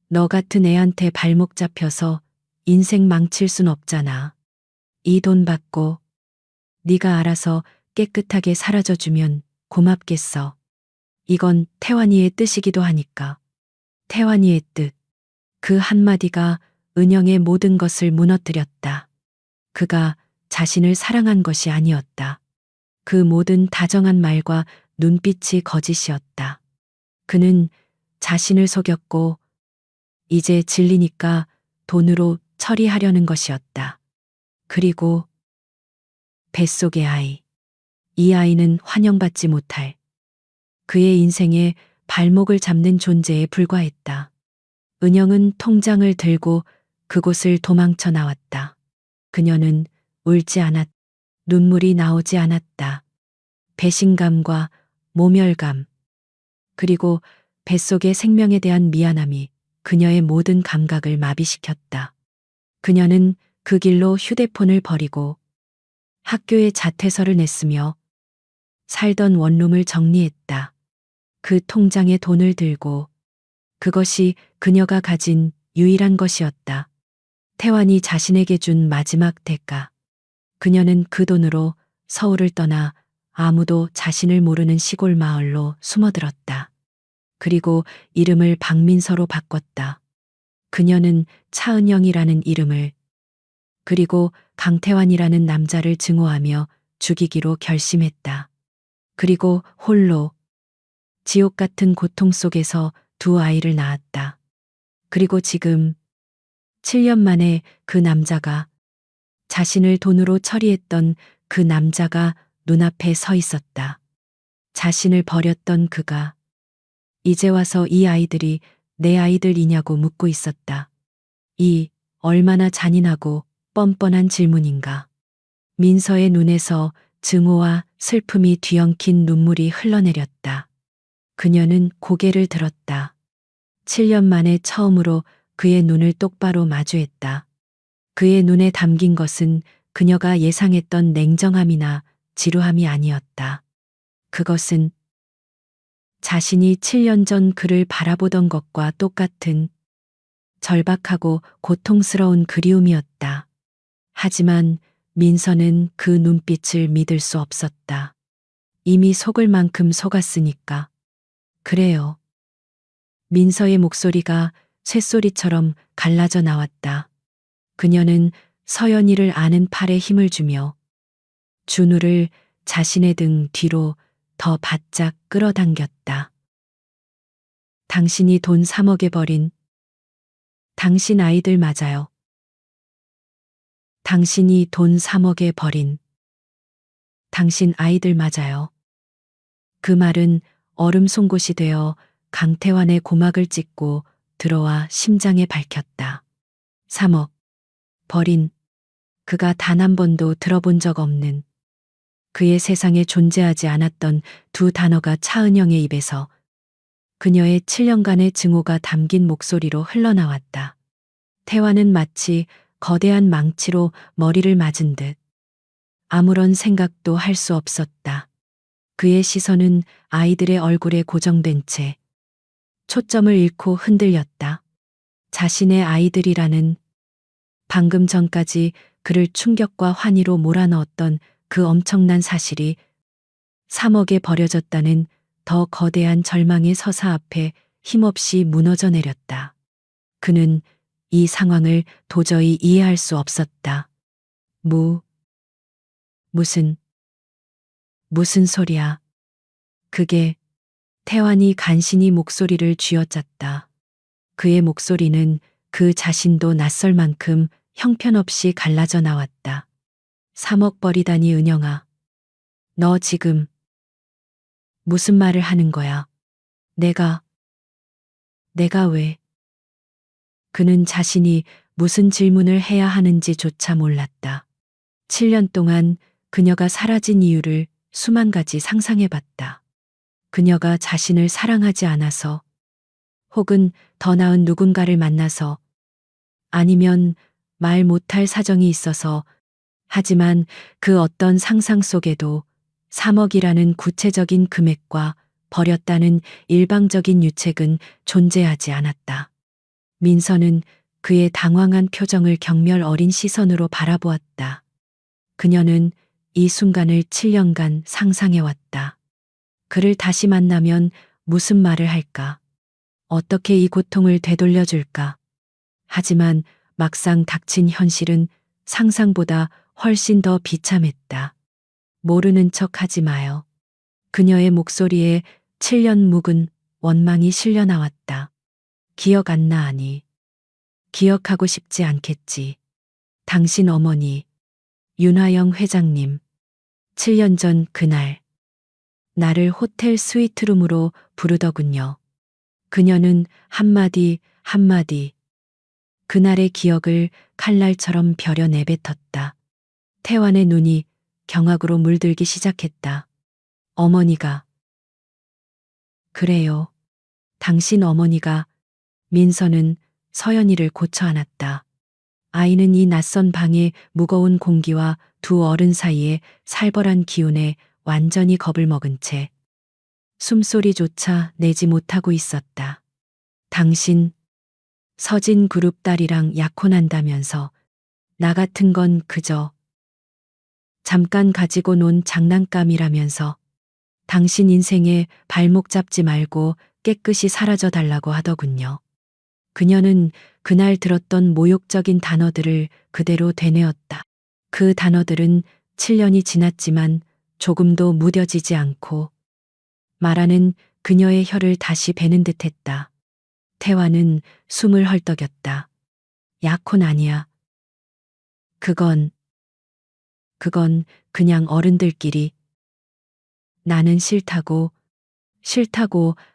너 같은 애한테 발목 잡혀서 인생 망칠 순 없잖아. 이 돈 받고 네가 알아서 깨끗하게 사라져주면 고맙겠어. 이건 태환이의 뜻이기도 하니까. 태환이의 뜻. 그 한마디가 은영의 모든 것을 무너뜨렸다. 그가 자신을 사랑한 것이 아니었다. 그 모든 다정한 말과 눈빛이 거짓이었다. 그는 자신을 속였고 이제 질리니까 돈으로 처리하려는 것이었다. 그리고 뱃속의 아이. 이 아이는 환영받지 못할 그의 인생에 발목을 잡는 존재에 불과했다. 은영은 통장을 들고 그곳을 도망쳐 나왔다. 그녀는 울지 않았, 눈물이 나오지 않았다. 배신감과 모멸감, 그리고 뱃속의 생명에 대한 미안함이 그녀의 모든 감각을 마비시켰다. 그녀는 그 길로 휴대폰을 버리고 학교에 자퇴서를 냈으며 살던 원룸을 정리했다. 그 통장에 돈을 들고 그것이 그녀가 가진 유일한 것이었다. 태환이 자신에게 준 마지막 대가. 그녀는 그 돈으로 서울을 떠나 아무도 자신을 모르는 시골 마을로 숨어들었다. 그리고 이름을 박민서로 바꿨다. 그녀는 차은영이라는 이름을, 그리고 강태환이라는 남자를 증오하며 죽이기로 결심했다. 그리고 홀로 지옥 같은 고통 속에서 두 아이를 낳았다. 그리고 지금 7년 만에 그 남자가, 자신을 돈으로 처리했던 그 남자가 눈앞에 서 있었다. 자신을 버렸던 그가 이제 와서 이 아이들이 내 아이들이냐고 묻고 있었다. 이 얼마나 잔인하고 뻔뻔한 질문인가. 민서의 눈에서 증오와 슬픔이 뒤엉킨 눈물이 흘러내렸다. 그녀는 고개를 들었다. 7년 만에 처음으로 그의 눈을 똑바로 마주했다. 그의 눈에 담긴 것은 그녀가 예상했던 냉정함이나 지루함이 아니었다. 그것은 자신이 7년 전 그를 바라보던 것과 똑같은 절박하고 고통스러운 그리움이었다. 하지만 민서는 그 눈빛을 믿을 수 없었다. 이미 속을 만큼 속았으니까. 그래요. 민서의 목소리가 쇳소리처럼 갈라져 나왔다. 그녀는 서연이를 아는 팔에 힘을 주며 준우를 자신의 등 뒤로 더 바짝 끌어당겼다. 당신이 돈 3억에 버린 당신 아이들 맞아요. 당신이 돈 3억에 버린 당신 아이들 맞아요. 그 말은 얼음 송곳이 되어 강태환의 고막을 찢고 들어와 심장에 박혔다. 3억 버린, 그가 단 한 번도 들어본 적 없는, 그의 세상에 존재하지 않았던 두 단어가 차은영의 입에서 그녀의 7년간의 증오가 담긴 목소리로 흘러나왔다. 태환은 마치 거대한 망치로 머리를 맞은 듯 아무런 생각도 할 수 없었다. 그의 시선은 아이들의 얼굴에 고정된 채 초점을 잃고 흔들렸다. 자신의 아이들이라는, 방금 전까지 그를 충격과 환희로 몰아넣었던 그 엄청난 사실이 3억에 버려졌다는 더 거대한 절망의 서사 앞에 힘없이 무너져 내렸다. 그는 이 상황을 도저히 이해할 수 없었다. 무슨 소리야. 그게. 태환이 간신히 목소리를 쥐어짰다. 그의 목소리는 그 자신도 낯설 만큼 형편없이 갈라져 나왔다. 3억 버리다니 은영아. 너 지금 무슨 말을 하는 거야? 내가 왜? 그는 자신이 무슨 질문을 해야 하는지조차 몰랐다. 7년 동안 그녀가 사라진 이유를 수만 가지 상상해 봤다. 그녀가 자신을 사랑하지 않아서, 혹은 더 나은 누군가를 만나서, 아니면 말 못할 사정이 있어서. 하지만 그 어떤 상상 속에도 3억이라는 구체적인 금액과 버렸다는 일방적인 유책은 존재하지 않았다. 민서는 그의 당황한 표정을 경멸 어린 시선으로 바라보았다. 그녀는 이 순간을 7년간 상상해왔다. 그를 다시 만나면 무슨 말을 할까? 어떻게 이 고통을 되돌려줄까? 하지만 막상 닥친 현실은 상상보다 훨씬 더 비참했다. 모르는 척 하지 마요. 그녀의 목소리에 7년 묵은 원망이 실려 나왔다. 기억 안 나 아니. 기억하고 싶지 않겠지. 당신 어머니, 윤화영 회장님. 7년 전 그날, 나를 호텔 스위트룸으로 부르더군요. 그녀는 한마디 한마디 그날의 기억을 칼날처럼 벼려 내뱉었다. 태환의 눈이 경악으로 물들기 시작했다. 어머니가. 그래요. 당신 어머니가. 민서는 서연이를 고쳐 안았다. 아이는 이 낯선 방의 무거운 공기와 두 어른 사이에 살벌한 기운에 완전히 겁을 먹은 채 숨소리조차 내지 못하고 있었다. 당신, 서진 그룹 딸이랑 약혼한다면서 나 같은 건 그저 잠깐 가지고 논 장난감이라면서 당신 인생에 발목 잡지 말고 깨끗이 사라져 달라고 하더군요. 그녀는 그날 들었던 모욕적인 단어들을 그대로 되뇌었다. 그 단어들은 7년이 지났지만 조금도 무뎌지지 않고 말하는 그녀의 혀를 다시 베는 듯했다. 태화는 숨을 헐떡였다. 약혼 아니야. 그건 그냥 어른들끼리. 나는 싫다고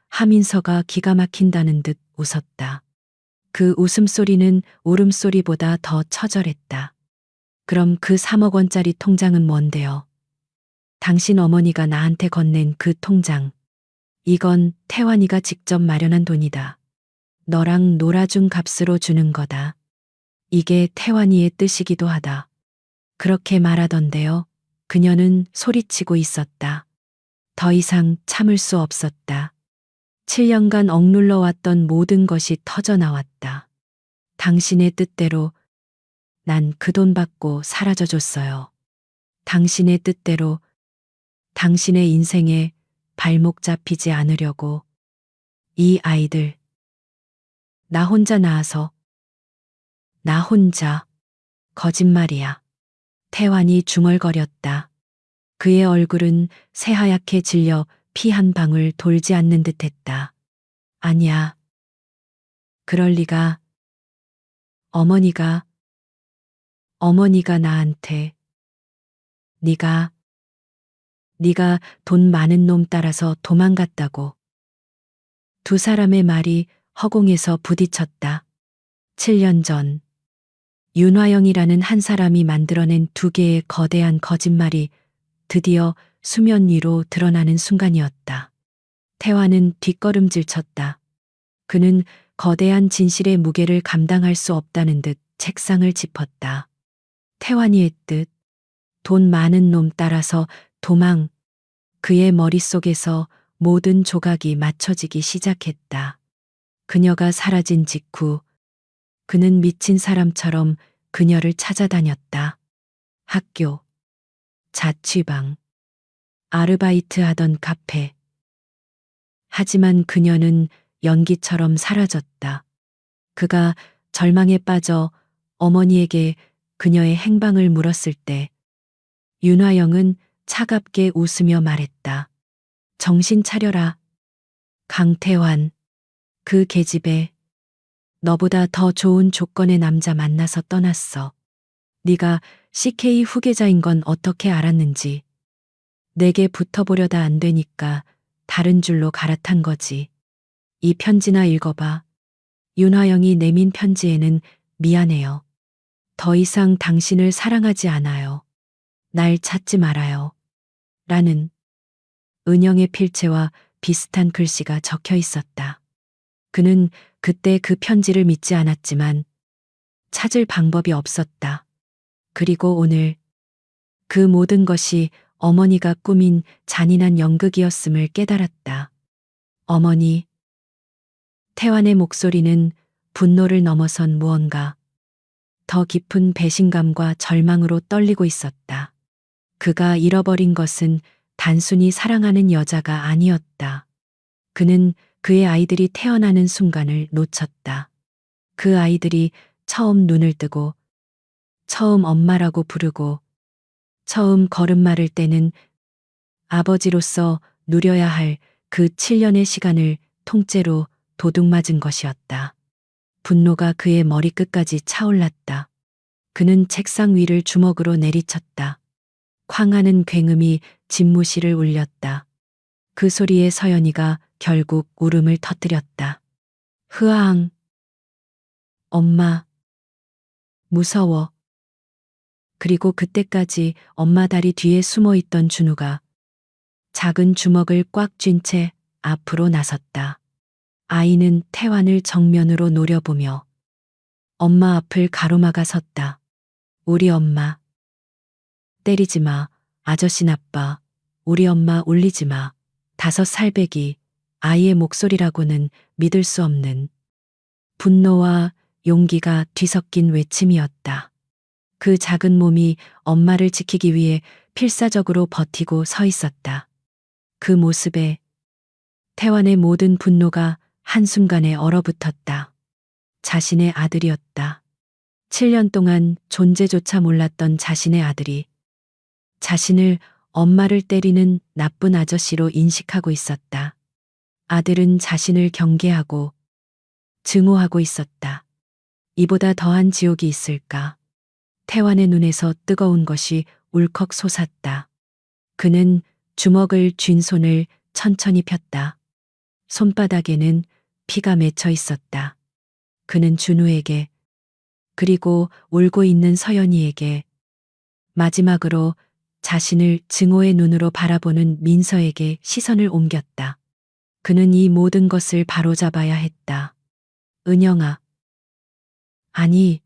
하민서가 기가 막힌다는 듯 웃었다. 그 웃음소리는 울음소리보다 더 처절했다. 그럼 그 3억 원짜리 통장은 뭔데요? 당신 어머니가 나한테 건넨 그 통장. 이건 태환이가 직접 마련한 돈이다. 너랑 놀아준 값으로 주는 거다. 이게 태환이의 뜻이기도 하다. 그렇게 말하던데요. 그녀는 소리치고 있었다. 더 이상 참을 수 없었다. 7년간 억눌러 왔던 모든 것이 터져 나왔다. 당신의 뜻대로 난 그 돈 받고 사라져 줬어요. 당신의 뜻대로 당신의 인생에 발목 잡히지 않으려고. 이 아이들. 나 혼자 낳아서. 나 혼자. 거짓말이야. 태환이 중얼거렸다. 그의 얼굴은 새하얗게 질려 피 한 방울 돌지 않는 듯했다. 아니야. 그럴 리가. 어머니가 나한테 네가 돈 많은 놈 따라서 도망갔다고. 두 사람의 말이 허공에서 부딪혔다. 7년 전 윤화영이라는 한 사람이 만들어낸 두 개의 거대한 거짓말이 드디어 수면 위로 드러나는 순간이었다. 태환은 뒷걸음질 쳤다. 그는 거대한 진실의 무게를 감당할 수 없다는 듯 책상을 짚었다. 태환이의 뜻, 돈 많은 놈 따라서 도망. 그의 머릿속에서 모든 조각이 맞춰지기 시작했다. 그녀가 사라진 직후 그는 미친 사람처럼 그녀를 찾아다녔다. 학교, 자취방, 아르바이트 하던 카페. 하지만 그녀는 연기처럼 사라졌다. 그가 절망에 빠져 어머니에게 그녀의 행방을 물었을 때 윤화영은 차갑게 웃으며 말했다. 정신 차려라. 강태환. 그 계집애. 너보다 더 좋은 조건의 남자 만나서 떠났어. 네가 CK 후계자인 건 어떻게 알았는지. 내게 붙어보려다 안 되니까 다른 줄로 갈아탄 거지. 이 편지나 읽어봐. 윤화영이 내민 편지에는 미안해요. 더 이상 당신을 사랑하지 않아요. 날 찾지 말아요. 라는 은영의 필체와 비슷한 글씨가 적혀 있었다. 그는 그때 그 편지를 믿지 않았지만 찾을 방법이 없었다. 그리고 오늘 그 모든 것이 어머니가 꾸민 잔인한 연극이었음을 깨달았다. 어머니. 태환의 목소리는 분노를 넘어선 무언가 더 깊은 배신감과 절망으로 떨리고 있었다. 그가 잃어버린 것은 단순히 사랑하는 여자가 아니었다. 그는 그의 아이들이 태어나는 순간을 놓쳤다. 그 아이들이 처음 눈을 뜨고, 처음 엄마라고 부르고, 처음 걸음마를 떼는 아버지로서 누려야 할 그 7년의 시간을 통째로 도둑맞은 것이었다. 분노가 그의 머리끝까지 차올랐다. 그는 책상 위를 주먹으로 내리쳤다. 쾅하는 굉음이 집무실을 울렸다. 그 소리에 서연이가 결국 울음을 터뜨렸다. 흐아앙. 엄마. 무서워. 그리고 그때까지 엄마 다리 뒤에 숨어 있던 준우가 작은 주먹을 꽉 쥔 채 앞으로 나섰다. 아이는 태환을 정면으로 노려보며 엄마 앞을 가로막아 섰다. 우리 엄마. 때리지 마. 아저씨 나빠. 우리 엄마 울리지 마. 5살배기. 아이의 목소리라고는 믿을 수 없는 분노와 용기가 뒤섞인 외침이었다. 그 작은 몸이 엄마를 지키기 위해 필사적으로 버티고 서 있었다. 그 모습에 태환의 모든 분노가 한순간에 얼어붙었다. 자신의 아들이었다. 7년 동안 존재조차 몰랐던 자신의 아들이 자신을 엄마를 때리는 나쁜 아저씨로 인식하고 있었다. 아들은 자신을 경계하고 증오하고 있었다. 이보다 더한 지옥이 있을까? 태환의 눈에서 뜨거운 것이 울컥 솟았다. 그는 주먹을 쥔 손을 천천히 폈다. 손바닥에는 피가 맺혀 있었다. 그는 준우에게 그리고 울고 있는 서연이에게 마지막으로 자신을 증오의 눈으로 바라보는 민서에게 시선을 옮겼다. 그는 이 모든 것을 바로잡아야 했다. 은영아. 아니,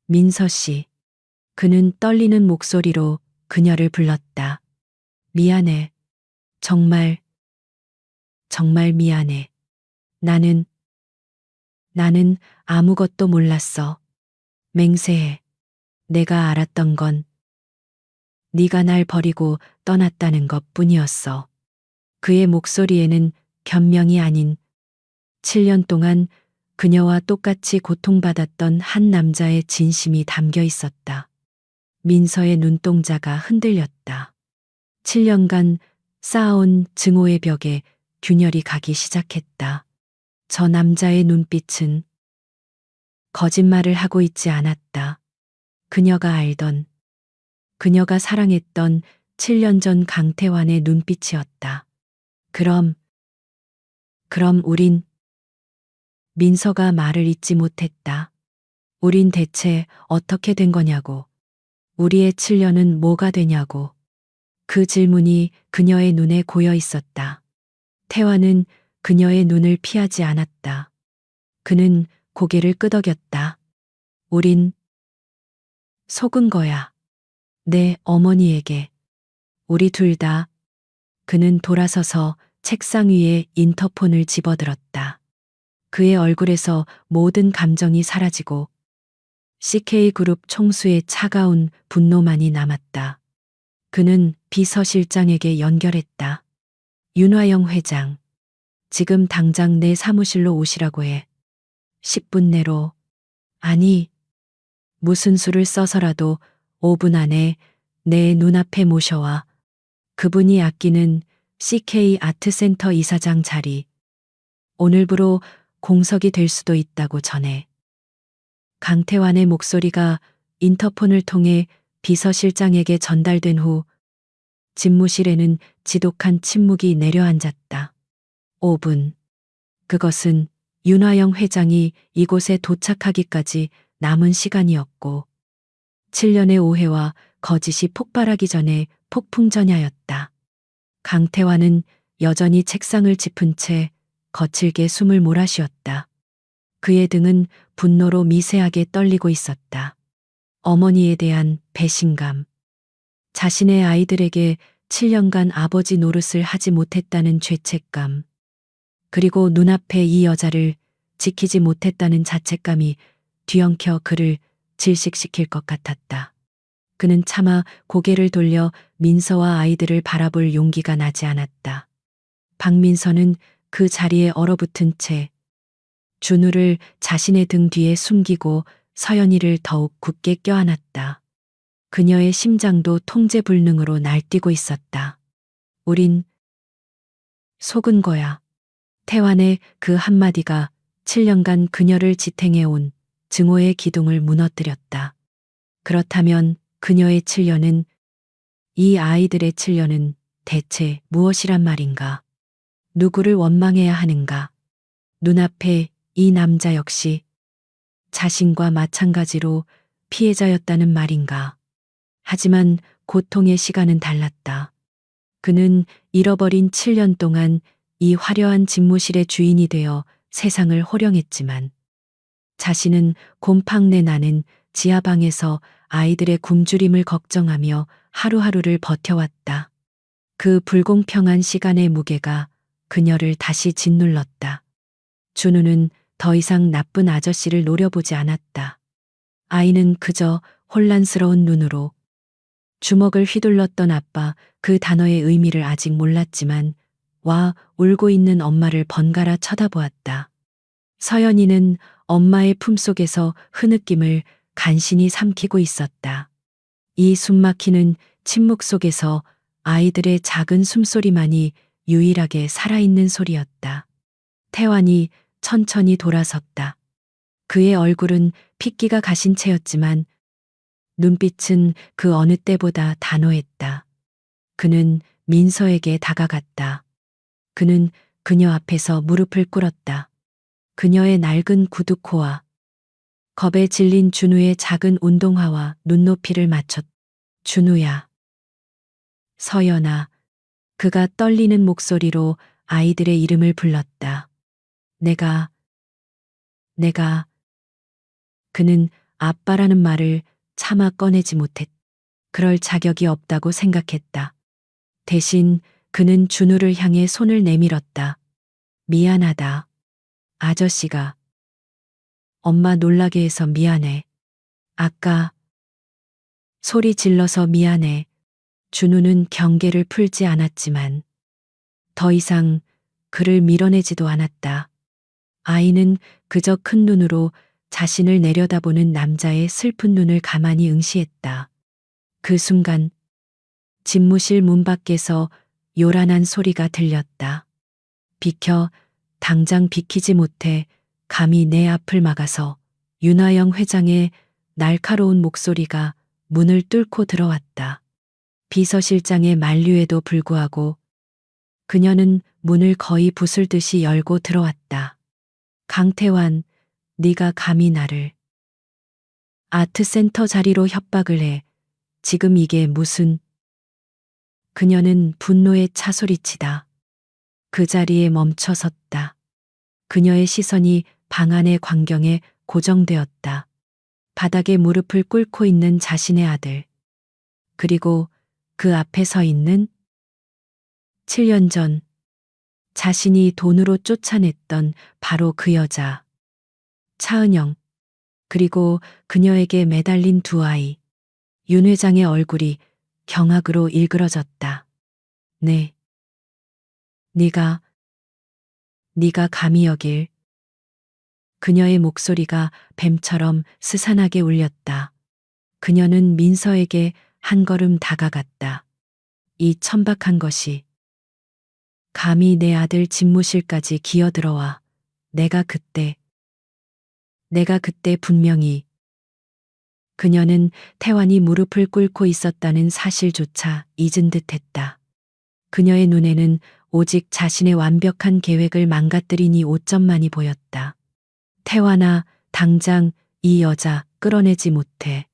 민서 씨. 그는 떨리는 목소리로 그녀를 불렀다. 미안해. 정말, 정말 미안해. 나는 아무것도 몰랐어. 맹세해. 내가 알았던 건 네가 날 버리고 떠났다는 것뿐이었어. 그의 목소리에는 변명이 아닌 7년 동안 그녀와 똑같이 고통받았던 한 남자의 진심이 담겨 있었다. 민서의 눈동자가 흔들렸다. 7년간 쌓아온 증오의 벽에 균열이 가기 시작했다. 저 남자의 눈빛은 거짓말을 하고 있지 않았다. 그녀가 알던, 그녀가 사랑했던 7년 전 강태환의 눈빛이었다. 그럼 우린 민서가 말을 잇지 못했다. 우린 대체 어떻게 된 거냐고. 우리의 7년은 뭐가 되냐고. 그 질문이 그녀의 눈에 고여 있었다. 태환은 그녀의 눈을 피하지 않았다. 그는 고개를 끄덕였다. 우린 속은 거야. 내 어머니에게. 우리 둘 다. 그는 돌아서서 책상 위에 인터폰을 집어들었다. 그의 얼굴에서 모든 감정이 사라지고 CK그룹 총수의 차가운 분노만이 남았다. 그는 비서실장에게 연결했다. 윤화영 회장. 지금 당장 내 사무실로 오시라고 해. 10분 내로. 아니, 무슨 수를 써서라도 5분 안에 내 눈앞에 모셔와. 그분이 아끼는 CK 아트센터 이사장 자리. 오늘부로 공석이 될 수도 있다고 전해. 강태환의 목소리가 인터폰을 통해 비서실장에게 전달된 후 집무실에는 지독한 침묵이 내려앉았다. 5분. 그것은 윤화영 회장이 이곳에 도착하기까지 남은 시간이었고 7년의 오해와 거짓이 폭발하기 전에 폭풍전야였다. 강태환은 여전히 책상을 짚은 채 거칠게 숨을 몰아쉬었다. 그의 등은 분노로 미세하게 떨리고 있었다. 어머니에 대한 배신감, 자신의 아이들에게 7년간 아버지 노릇을 하지 못했다는 죄책감, 그리고 눈앞에 이 여자를 지키지 못했다는 자책감이 뒤엉켜 그를 질식시킬 것 같았다. 그는 차마 고개를 돌려 민서와 아이들을 바라볼 용기가 나지 않았다. 박민서는 그 자리에 얼어붙은 채 준우를 자신의 등 뒤에 숨기고 서연이를 더욱 굳게 껴안았다. 그녀의 심장도 통제불능으로 날뛰고 있었다. 우린 속은 거야. 태환의 그 한마디가 7년간 그녀를 지탱해온 증오의 기둥을 무너뜨렸다. 그렇다면 그녀의 7년은, 이 아이들의 7년은 대체 무엇이란 말인가? 누구를 원망해야 하는가? 눈앞에 이 남자 역시 자신과 마찬가지로 피해자였다는 말인가? 하지만 고통의 시간은 달랐다. 그는 잃어버린 7년 동안 이 화려한 집무실의 주인이 되어 세상을 호령했지만 자신은 곰팡내 나는 지하방에서 아이들의 굶주림을 걱정하며 하루하루를 버텨왔다. 그 불공평한 시간의 무게가 그녀를 다시 짓눌렀다. 준우는 더 이상 나쁜 아저씨를 노려보지 않았다. 아이는 그저 혼란스러운 눈으로 주먹을 휘둘렀던 아빠, 그 단어의 의미를 아직 몰랐지만 와 울고 있는 엄마를 번갈아 쳐다보았다. 서연이는 엄마의 품속에서 흐느낌을 간신히 삼키고 있었다. 이 숨막히는 침묵 속에서 아이들의 작은 숨소리만이 유일하게 살아있는 소리였다. 태환이 천천히 돌아섰다. 그의 얼굴은 핏기가 가신 채였지만 눈빛은 그 어느 때보다 단호했다. 그는 민서에게 다가갔다. 그는 그녀 앞에서 무릎을 꿇었다. 그녀의 낡은 구두코와 겁에 질린 준우의 작은 운동화와 눈높이를 맞췄. 준우야. 서연아. 그가 떨리는 목소리로 아이들의 이름을 불렀다. 내가. 그는 아빠라는 말을 차마 꺼내지 못했. 그럴 자격이 없다고 생각했다. 대신 그는 준우를 향해 손을 내밀었다. 미안하다. 아저씨가. 엄마 놀라게 해서 미안해. 아까 소리 질러서 미안해. 준우는 경계를 풀지 않았지만 더 이상 그를 밀어내지도 않았다. 아이는 그저 큰 눈으로 자신을 내려다보는 남자의 슬픈 눈을 가만히 응시했다. 그 순간 집무실 문 밖에서 요란한 소리가 들렸다. 비켜, 당장 비키지 못해. 감히 내 앞을 막아서. 윤화영 회장의 날카로운 목소리가 문을 뚫고 들어왔다. 비서실장의 만류에도 불구하고 그녀는 문을 거의 부술듯이 열고 들어왔다. 강태환, 네가 감히 나를 아트센터 자리로 협박을 해. 지금 이게 무슨. 그녀는 분노에 차 소리치다. 그 자리에 멈춰 섰다. 그녀의 시선이 방 안의 광경에 고정되었다. 바닥에 무릎을 꿇고 있는 자신의 아들. 그리고 그 앞에 서 있는 7년 전 자신이 돈으로 쫓아냈던 바로 그 여자. 차은영. 그리고 그녀에게 매달린 두 아이. 윤 회장의 얼굴이 경악으로 일그러졌다. 네. 네가 감히 여길. 그녀의 목소리가 뱀처럼 스산하게 울렸다. 그녀는 민서에게 한 걸음 다가갔다. 이 천박한 것이. 감히 내 아들 집무실까지 기어들어와. 내가 그때 분명히 그녀는 태환이 무릎을 꿇고 있었다는 사실조차 잊은 듯했다. 그녀의 눈에는 오직 자신의 완벽한 계획을 망가뜨린 이 오점만이 보였다. 태환아, 당장 이 여자 끌어내지 못해.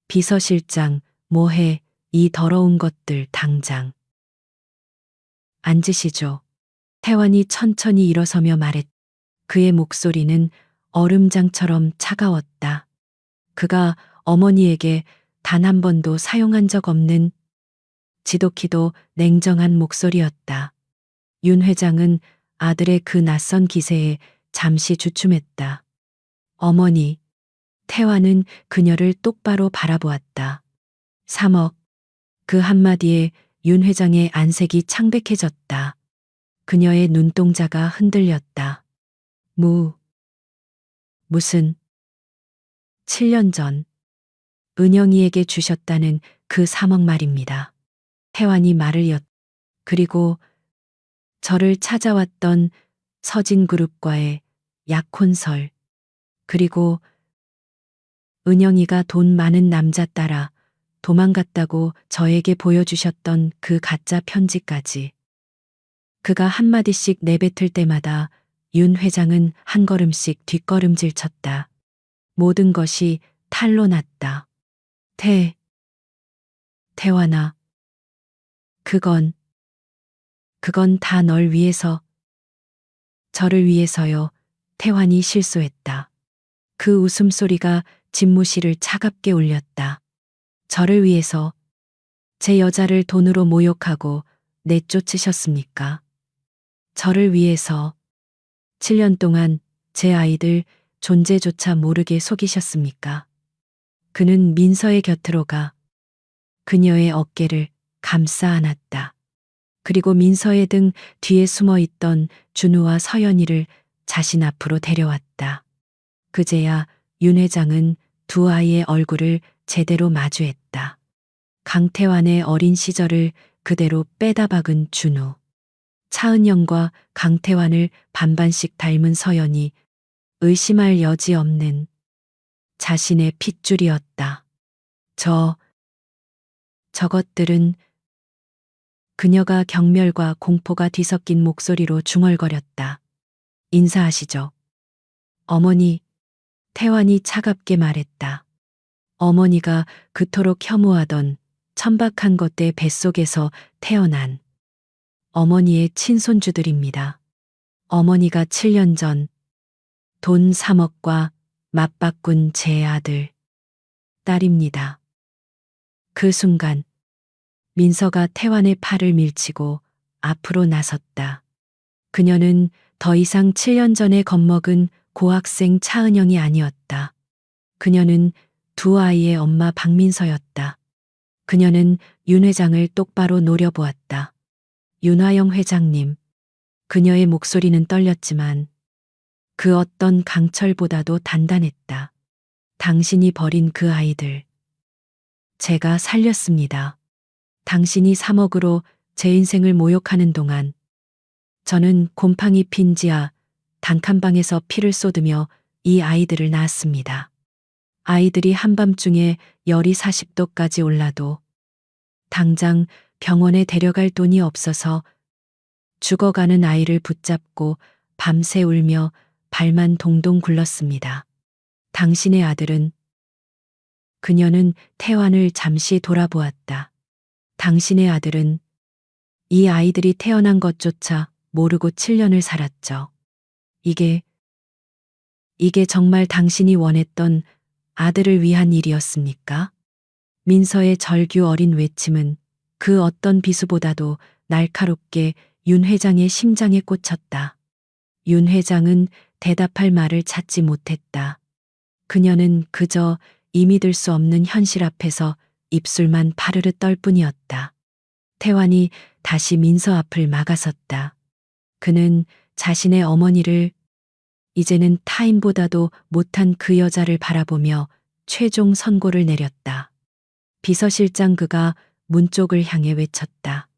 비서실장, 뭐해, 이 더러운 것들 당장. 앉으시죠. 태환이 천천히 일어서며 말했다. 그의 목소리는 얼음장처럼 차가웠다. 그가 어머니에게 단 한 번도 사용한 적 없는 지독히도 냉정한 목소리였다. 윤 회장은 아들의 그 낯선 기세에 잠시 주춤했다. 어머니, 태환은 그녀를 똑바로 바라보았다. 3억. 그 한마디에 윤 회장의 안색이 창백해졌다. 그녀의 눈동자가 흔들렸다. 무슨 7년 전 은영이에게 주셨다는 그 3억 말입니다. 태환이 말을 이었다. 그리고 저를 찾아왔던 서진그룹과의 약혼설, 그리고 은영이가 돈 많은 남자 따라 도망갔다고 저에게 보여주셨던 그 가짜 편지까지. 그가 한마디씩 내뱉을 때마다 윤 회장은 한 걸음씩 뒷걸음질 쳤다. 모든 것이 탈로 났다. 태환아. 그건 다 널 위해서, 저를 위해서요. 태환이 실소했다. 그 웃음소리가 집무실을 차갑게 울렸다. 저를 위해서 제 여자를 돈으로 모욕하고 내쫓으셨습니까? 저를 위해서 7년 동안 제 아이들 존재조차 모르게 속이셨습니까? 그는 민서의 곁으로 가 그녀의 어깨를 감싸 안았다. 그리고 민서의 등 뒤에 숨어 있던 준우와 서연이를 자신 앞으로 데려왔다. 그제야 윤 회장은 두 아이의 얼굴을 제대로 마주했다. 강태환의 어린 시절을 그대로 빼다 박은 준우. 차은영과 강태환을 반반씩 닮은 서연이 의심할 여지 없는 자신의 핏줄이었다. 저것들은 그녀가 경멸과 공포가 뒤섞인 목소리로 중얼거렸다. 인사하시죠. 어머니, 태환이 차갑게 말했다. 어머니가 그토록 혐오하던 천박한 것들 뱃속에서 태어난 어머니의 친손주들입니다. 어머니가 7년 전 돈 3억과 맞바꾼 제 아들, 딸입니다. 그 순간 민서가 태환의 팔을 밀치고 앞으로 나섰다. 그녀는 더 이상 7년 전에 겁먹은 고학생 차은영이 아니었다. 그녀는 두 아이의 엄마 박민서였다. 그녀는 윤 회장을 똑바로 노려보았다. 윤화영 회장님. 그녀의 목소리는 떨렸지만 그 어떤 강철보다도 단단했다. 당신이 버린 그 아이들. 제가 살렸습니다. 당신이 3억으로 제 인생을 모욕하는 동안 저는 곰팡이 핀 지하 단칸방에서 피를 쏟으며 이 아이들을 낳았습니다. 아이들이 한밤중에 열이 40도까지 올라도 당장 병원에 데려갈 돈이 없어서 죽어가는 아이를 붙잡고 밤새 울며 발만 동동 굴렀습니다. 당신의 아들은, 그녀는 태환을 잠시 돌아보았다. 당신의 아들은 이 아이들이 태어난 것조차 모르고 7년을 살았죠. 이게 정말 당신이 원했던 아들을 위한 일이었습니까? 민서의 절규 어린 외침은 그 어떤 비수보다도 날카롭게 윤 회장의 심장에 꽂혔다. 윤 회장은 대답할 말을 찾지 못했다. 그녀는 그저 이 믿을 수 없는 현실 앞에서 입술만 파르르 떨 뿐이었다. 태환이 다시 민서 앞을 막아섰다. 그는 자신의 어머니를, 이제는 타인보다도 못한 그 여자를 바라보며 최종 선고를 내렸다. 비서실장. 그가 문 쪽을 향해 외쳤다.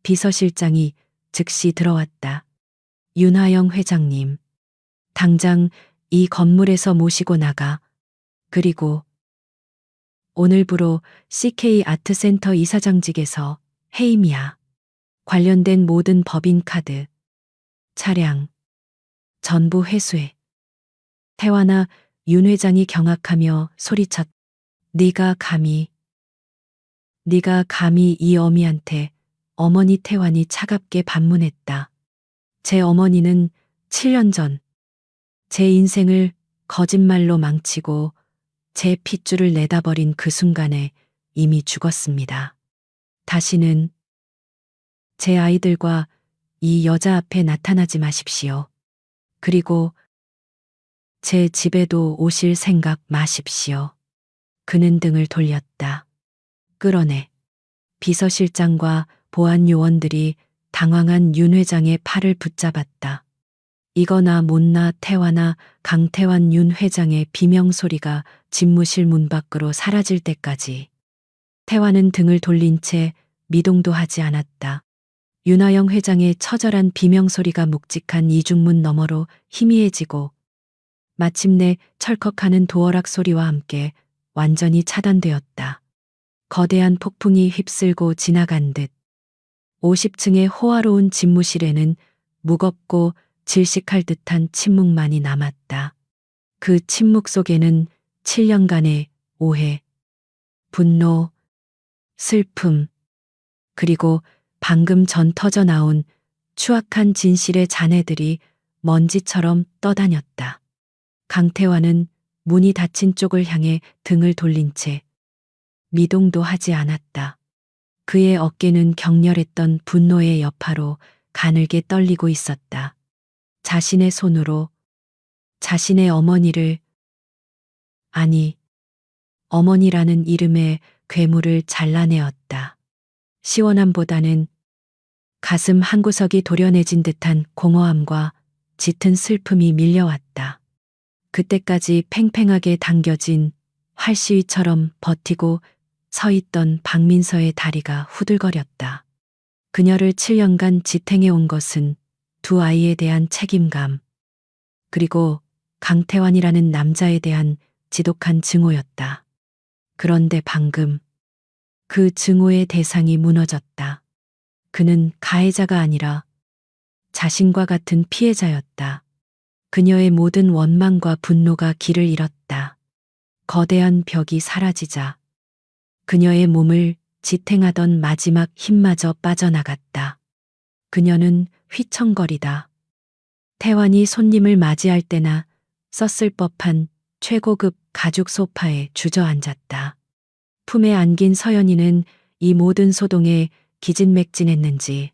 비서실장이 즉시 들어왔다. 윤하영 회장님. 당장 이 건물에서 모시고 나가. 그리고 오늘부로 CK 아트센터 이사장직에서 해임이야. 관련된 모든 법인카드, 차량, 전부 회수해. 태환아, 윤 회장이 경악하며 소리쳤다. 네가 감히 이 어미한테. 어머니 태환이 차갑게 반문했다. 제 어머니는 7년 전 제 인생을 거짓말로 망치고 제 핏줄을 내다버린 그 순간에 이미 죽었습니다. 다시는 제 아이들과 이 여자 앞에 나타나지 마십시오. 그리고 제 집에도 오실 생각 마십시오. 그는 등을 돌렸다. 끌어내. 비서실장과 보안 요원들이 당황한 윤 회장의 팔을 붙잡았다. 이거나 못나 태환아, 강태환 윤 회장의 비명소리가 집무실 문 밖으로 사라질 때까지. 태환은 등을 돌린 채 미동도 하지 않았다. 윤하영 회장의 처절한 비명소리가 묵직한 이중문 너머로 희미해지고 마침내 철컥하는 도어락 소리와 함께 완전히 차단되었다. 거대한 폭풍이 휩쓸고 지나간 듯 50층의 호화로운 집무실에는 무겁고 질식할 듯한 침묵만이 남았다. 그 침묵 속에는 7년간의 오해, 분노, 슬픔, 그리고 방금 전 터져 나온 추악한 진실의 잔해들이 먼지처럼 떠다녔다. 강태환은 문이 닫힌 쪽을 향해 등을 돌린 채 미동도 하지 않았다. 그의 어깨는 격렬했던 분노의 여파로 가늘게 떨리고 있었다. 자신의 손으로 자신의 어머니를, 아니, 어머니라는 이름의 괴물을 잘라내었다. 시원함보다는 가슴 한구석이 도려내진 듯한 공허함과 짙은 슬픔이 밀려왔다. 그때까지 팽팽하게 당겨진 활시위처럼 버티고 서 있던 박민서의 다리가 후들거렸다. 그녀를 7년간 지탱해 온 것은 두 아이에 대한 책임감, 그리고 강태환이라는 남자에 대한 지독한 증오였다. 그런데 방금 그 증오의 대상이 무너졌다. 그는 가해자가 아니라 자신과 같은 피해자였다. 그녀의 모든 원망과 분노가 길을 잃었다. 거대한 벽이 사라지자 그녀의 몸을 지탱하던 마지막 힘마저 빠져나갔다. 그녀는 휘청거리다. 태환이 손님을 맞이할 때나 썼을 법한 최고급 가죽 소파에 주저앉았다. 품에 안긴 서연이는 이 모든 소동에 기진맥진했는지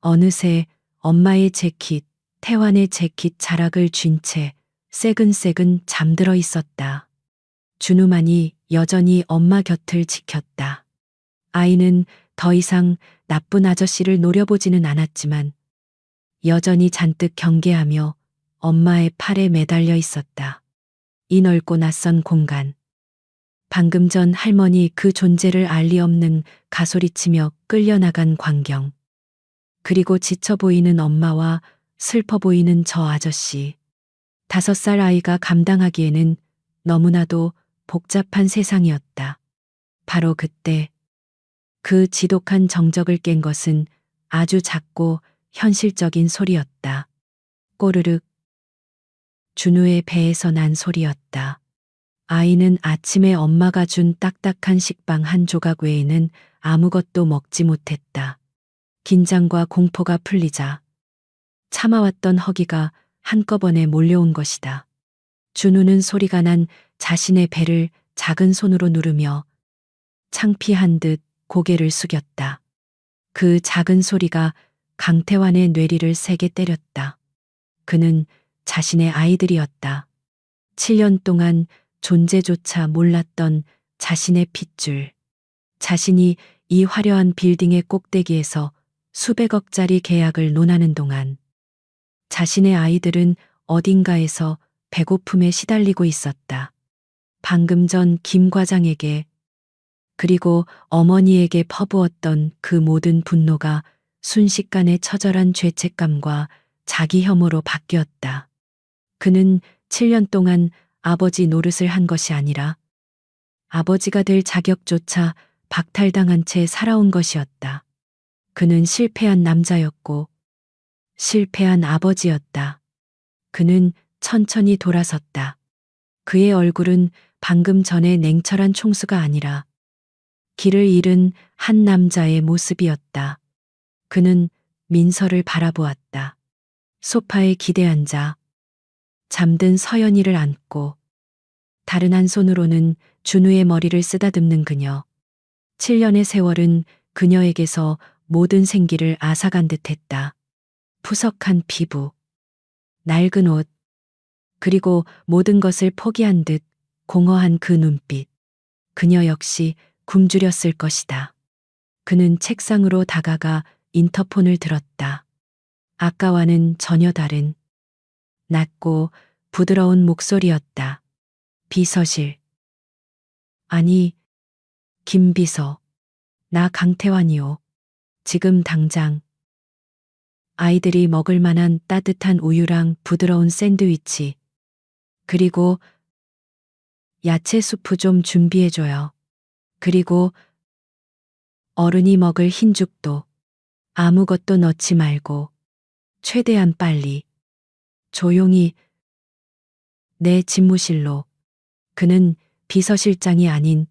어느새 엄마의 재킷, 태환의 재킷 자락을 쥔 채 새근새근 잠들어 있었다. 준우만이 여전히 엄마 곁을 지켰다. 아이는 더 이상 나쁜 아저씨를 노려보지는 않았지만 여전히 잔뜩 경계하며 엄마의 팔에 매달려 있었다. 이 넓고 낯선 공간. 방금 전 할머니 그 존재를 알 리 없는 가소리치며 끌려나간 광경. 그리고 지쳐 보이는 엄마와 슬퍼 보이는 저 아저씨. 5살 아이가 감당하기에는 너무나도 복잡한 세상이었다. 바로 그때 그 지독한 정적을 깬 것은 아주 작고 현실적인 소리였다. 꼬르륵. 준우의 배에서 난 소리였다. 아이는 아침에 엄마가 준 딱딱한 식빵 한 조각 외에는 아무것도 먹지 못했다. 긴장과 공포가 풀리자 참아왔던 허기가 한꺼번에 몰려온 것이다. 준우는 소리가 난 자신의 배를 작은 손으로 누르며 창피한 듯 고개를 숙였다. 그 작은 소리가 강태환의 뇌리를 세게 때렸다. 그는 자신의 아이들이었다. 7년 동안 존재조차 몰랐던 자신의 핏줄. 자신이 이 화려한 빌딩의 꼭대기에서 수백억짜리 계약을 논하는 동안 자신의 아이들은 어딘가에서 배고픔에 시달리고 있었다. 방금 전 김 과장에게 그리고 어머니에게 퍼부었던 그 모든 분노가 순식간에 처절한 죄책감과 자기 혐오로 바뀌었다. 그는 7년 동안 아버지 노릇을 한 것이 아니라 아버지가 될 자격조차 박탈당한 채 살아온 것이었다. 그는 실패한 남자였고 실패한 아버지였다. 그는 천천히 돌아섰다. 그의 얼굴은 방금 전의 냉철한 총수가 아니라 길을 잃은 한 남자의 모습이었다. 그는 민서를 바라보았다. 소파에 기대앉아 잠든 서연이를 안고 다른 한 손으로는 준우의 머리를 쓰다듬는 그녀. 7년의 세월은 그녀에게서 모든 생기를 앗아간 듯했다. 푸석한 피부, 낡은 옷, 그리고 모든 것을 포기한 듯 공허한 그 눈빛. 그녀 역시 굶주렸을 것이다. 그는 책상으로 다가가 인터폰을 들었다. 아까와는 전혀 다른 낮고 부드러운 목소리였다. 비서실. 아니, 김비서. 나 강태환이요. 지금 당장. 아이들이 먹을 만한 따뜻한 우유랑 부드러운 샌드위치. 그리고 야채 수프 좀 준비해줘요. 그리고 어른이 먹을 흰죽도 아무것도 넣지 말고 최대한 빨리. 조용히. 내 집무실로. 그는 비서실장이 아닌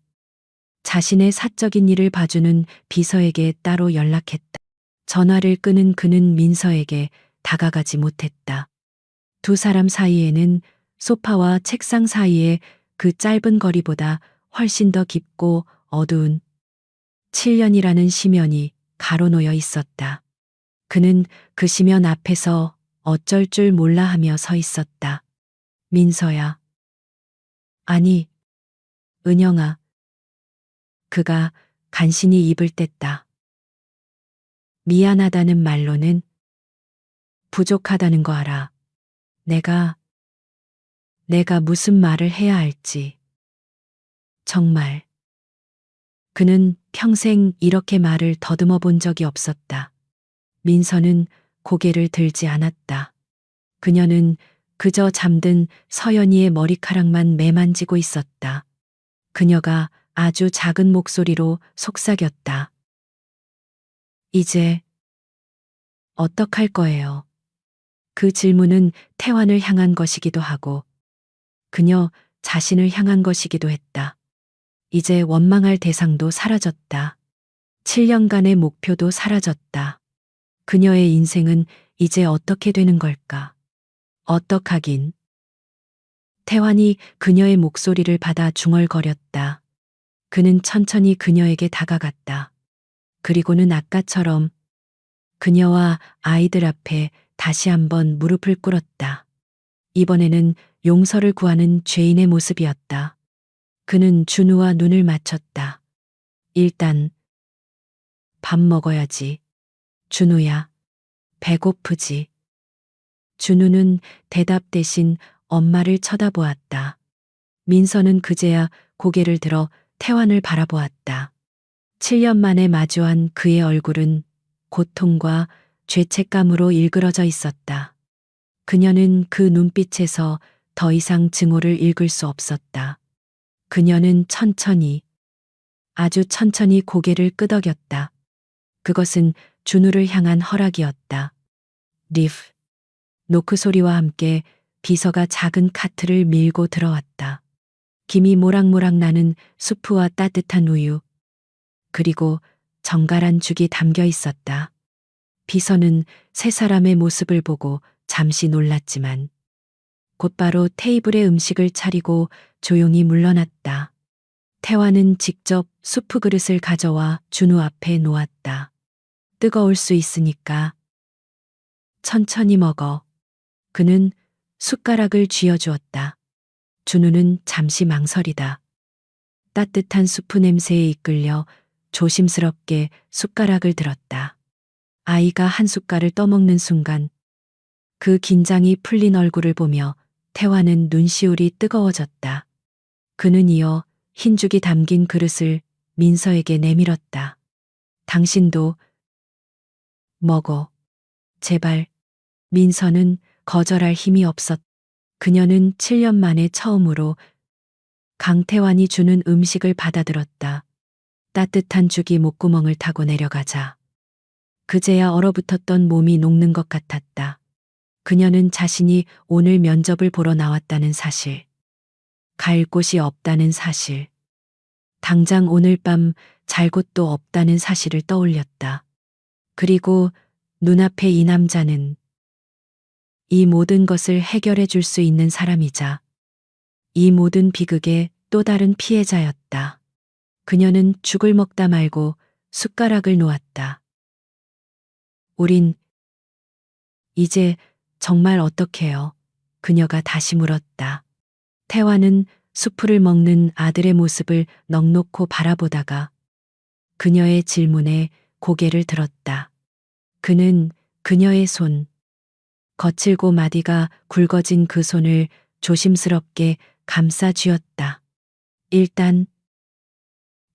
자신의 사적인 일을 봐주는 비서에게 따로 연락했다. 전화를 끄는 그는 민서에게 다가가지 못했다. 두 사람 사이에는 소파와 책상 사이에 그 짧은 거리보다 훨씬 더 깊고 어두운 7년이라는 심연이 가로놓여 있었다. 그는 그 심연 앞에서 어쩔 줄 몰라 하며 서 있었다. 민서야. 아니, 은영아. 그가 간신히 입을 뗐다. 미안하다는 말로는 부족하다는 거 알아. 내가 무슨 말을 해야 할지. 정말. 그는 평생 이렇게 말을 더듬어 본 적이 없었다. 민서는 고개를 들지 않았다. 그녀는 그저 잠든 서연이의 머리카락만 매만지고 있었다. 그녀가 아주 작은 목소리로 속삭였다. 이제 어떡할 거예요? 그 질문은 태환을 향한 것이기도 하고 그녀 자신을 향한 것이기도 했다. 이제 원망할 대상도 사라졌다. 7년간의 목표도 사라졌다. 그녀의 인생은 이제 어떻게 되는 걸까? 어떡하긴. 태환이 그녀의 목소리를 받아 중얼거렸다. 그는 천천히 그녀에게 다가갔다. 그리고는 아까처럼 그녀와 아이들 앞에 다시 한번 무릎을 꿇었다. 이번에는 용서를 구하는 죄인의 모습이었다. 그는 준우와 눈을 맞췄다. 일단 밥 먹어야지. 준우야, 배고프지? 준우는 대답 대신 엄마를 쳐다보았다. 민서는 그제야 고개를 들어 태환을 바라보았다. 7년 만에 마주한 그의 얼굴은 고통과 죄책감으로 일그러져 있었다. 그녀는 그 눈빛에서 더 이상 증오를 읽을 수 없었다. 그녀는 천천히, 아주 천천히 고개를 끄덕였다. 그것은 준우를 향한 허락이었다. 리프. 노크 소리와 함께 비서가 작은 카트를 밀고 들어왔다. 김이 모락모락 나는 수프와 따뜻한 우유, 그리고 정갈한 죽이 담겨 있었다. 비서는 세 사람의 모습을 보고 잠시 놀랐지만 곧바로 테이블에 음식을 차리고 조용히 물러났다. 태환은 직접 수프 그릇을 가져와 준우 앞에 놓았다. 뜨거울 수 있으니까 천천히 먹어. 그는 숟가락을 쥐어주었다. 준우는 잠시 망설이다. 따뜻한 수프 냄새에 이끌려 조심스럽게 숟가락을 들었다. 아이가 한 숟갈을 떠먹는 순간 그 긴장이 풀린 얼굴을 보며 태환은 눈시울이 뜨거워졌다. 그는 이어 흰죽이 담긴 그릇을 민서에게 내밀었다. 당신도 먹어. 제발. 민서는 거절할 힘이 없었다. 그녀는 7년 만에 처음으로 강태환이 주는 음식을 받아들었다. 따뜻한 죽이 목구멍을 타고 내려가자 그제야 얼어붙었던 몸이 녹는 것 같았다. 그녀는 자신이 오늘 면접을 보러 나왔다는 사실, 갈 곳이 없다는 사실, 당장 오늘 밤 잘 곳도 없다는 사실을 떠올렸다. 그리고 눈앞에 이 남자는 이 모든 것을 해결해 줄 수 있는 사람이자 이 모든 비극의 또 다른 피해자였다. 그녀는 죽을 먹다 말고 숟가락을 놓았다. 우린 이제 정말 어떡해요? 그녀가 다시 물었다. 태화는 수프를 먹는 아들의 모습을 넋놓고 바라보다가 그녀의 질문에 고개를 들었다. 그는 그녀의 손, 거칠고 마디가 굵어진 그 손을 조심스럽게 감싸 쥐었다. 일단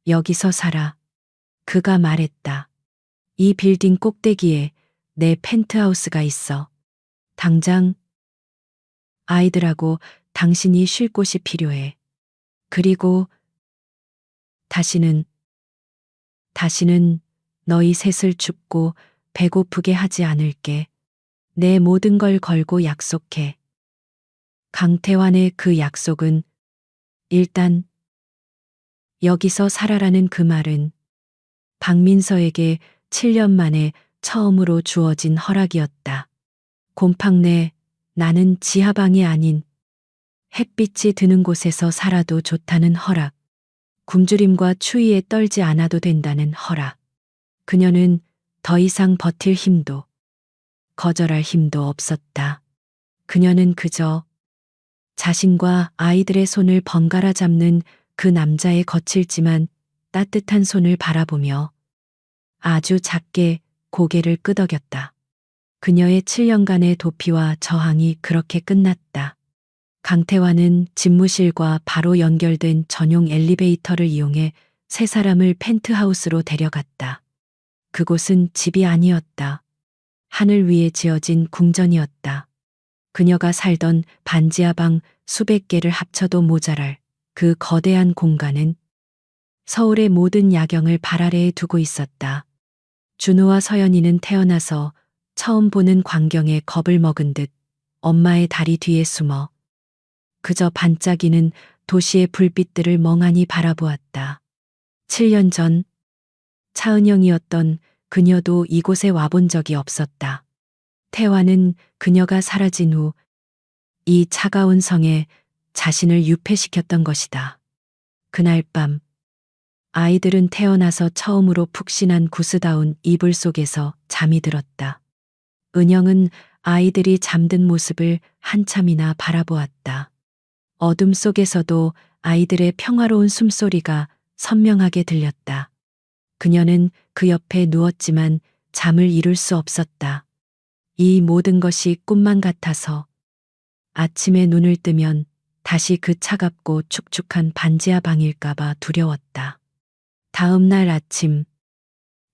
여기서 살아. 그가 말했다. 이 빌딩 꼭대기에 내 펜트하우스가 있어. 당장 아이들하고 당신이 쉴 곳이 필요해. 그리고 다시는 너희 셋을 춥고 배고프게 하지 않을게. 내 모든 걸 걸고 약속해. 강태환의 그 약속은 일단 여기서 살아라는 그 말은 박민서에게 7년 만에 처음으로 주어진 허락이었다. 곰팡 내 나는 지하방이 아닌 햇빛이 드는 곳에서 살아도 좋다는 허락. 굶주림과 추위에 떨지 않아도 된다는 허락. 그녀는 더 이상 버틸 힘도 거절할 힘도 없었다. 그녀는 그저 자신과 아이들의 손을 번갈아 잡는 그 남자의 거칠지만 따뜻한 손을 바라보며 아주 작게 고개를 끄덕였다. 그녀의 7년간의 도피와 저항이 그렇게 끝났다. 강태환은 집무실과 바로 연결된 전용 엘리베이터를 이용해 세 사람을 펜트하우스로 데려갔다. 그곳은 집이 아니었다. 하늘 위에 지어진 궁전이었다. 그녀가 살던 반지하 방 수백 개를 합쳐도 모자랄 그 거대한 공간은 서울의 모든 야경을 발 아래에 두고 있었다. 준우와 서연이는 태어나서 처음 보는 광경에 겁을 먹은 듯 엄마의 다리 뒤에 숨어 그저 반짝이는 도시의 불빛들을 멍하니 바라보았다. 7년 전 차은영이었던 그녀도 이곳에 와본 적이 없었다. 태화는 그녀가 사라진 후 이 차가운 성에 자신을 유폐시켰던 것이다. 그날 밤 아이들은 태어나서 처음으로 푹신한 구스다운 이불 속에서 잠이 들었다. 은영은 아이들이 잠든 모습을 한참이나 바라보았다. 어둠 속에서도 아이들의 평화로운 숨소리가 선명하게 들렸다. 그녀는 그 옆에 누웠지만 잠을 이룰 수 없었다. 이 모든 것이 꿈만 같아서 아침에 눈을 뜨면 다시 그 차갑고 축축한 반지하 방일까봐 두려웠다. 다음 날 아침,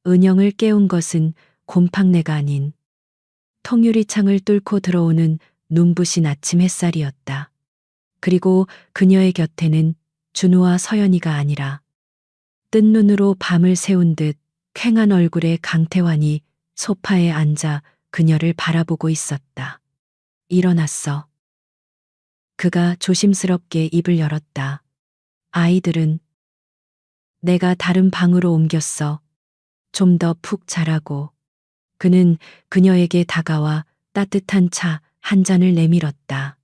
은영을 깨운 것은 곰팡내가 아닌 통유리창을 뚫고 들어오는 눈부신 아침 햇살이었다. 그리고 그녀의 곁에는 준우와 서연이가 아니라 뜬 눈으로 밤을 새운 듯 퀭한 얼굴의 강태환이 소파에 앉아 그녀를 바라보고 있었다. 일어났어. 그가 조심스럽게 입을 열었다. 아이들은 내가 다른 방으로 옮겼어. 좀 더 푹 자라고. 그는 그녀에게 다가와 따뜻한 차 한 잔을 내밀었다.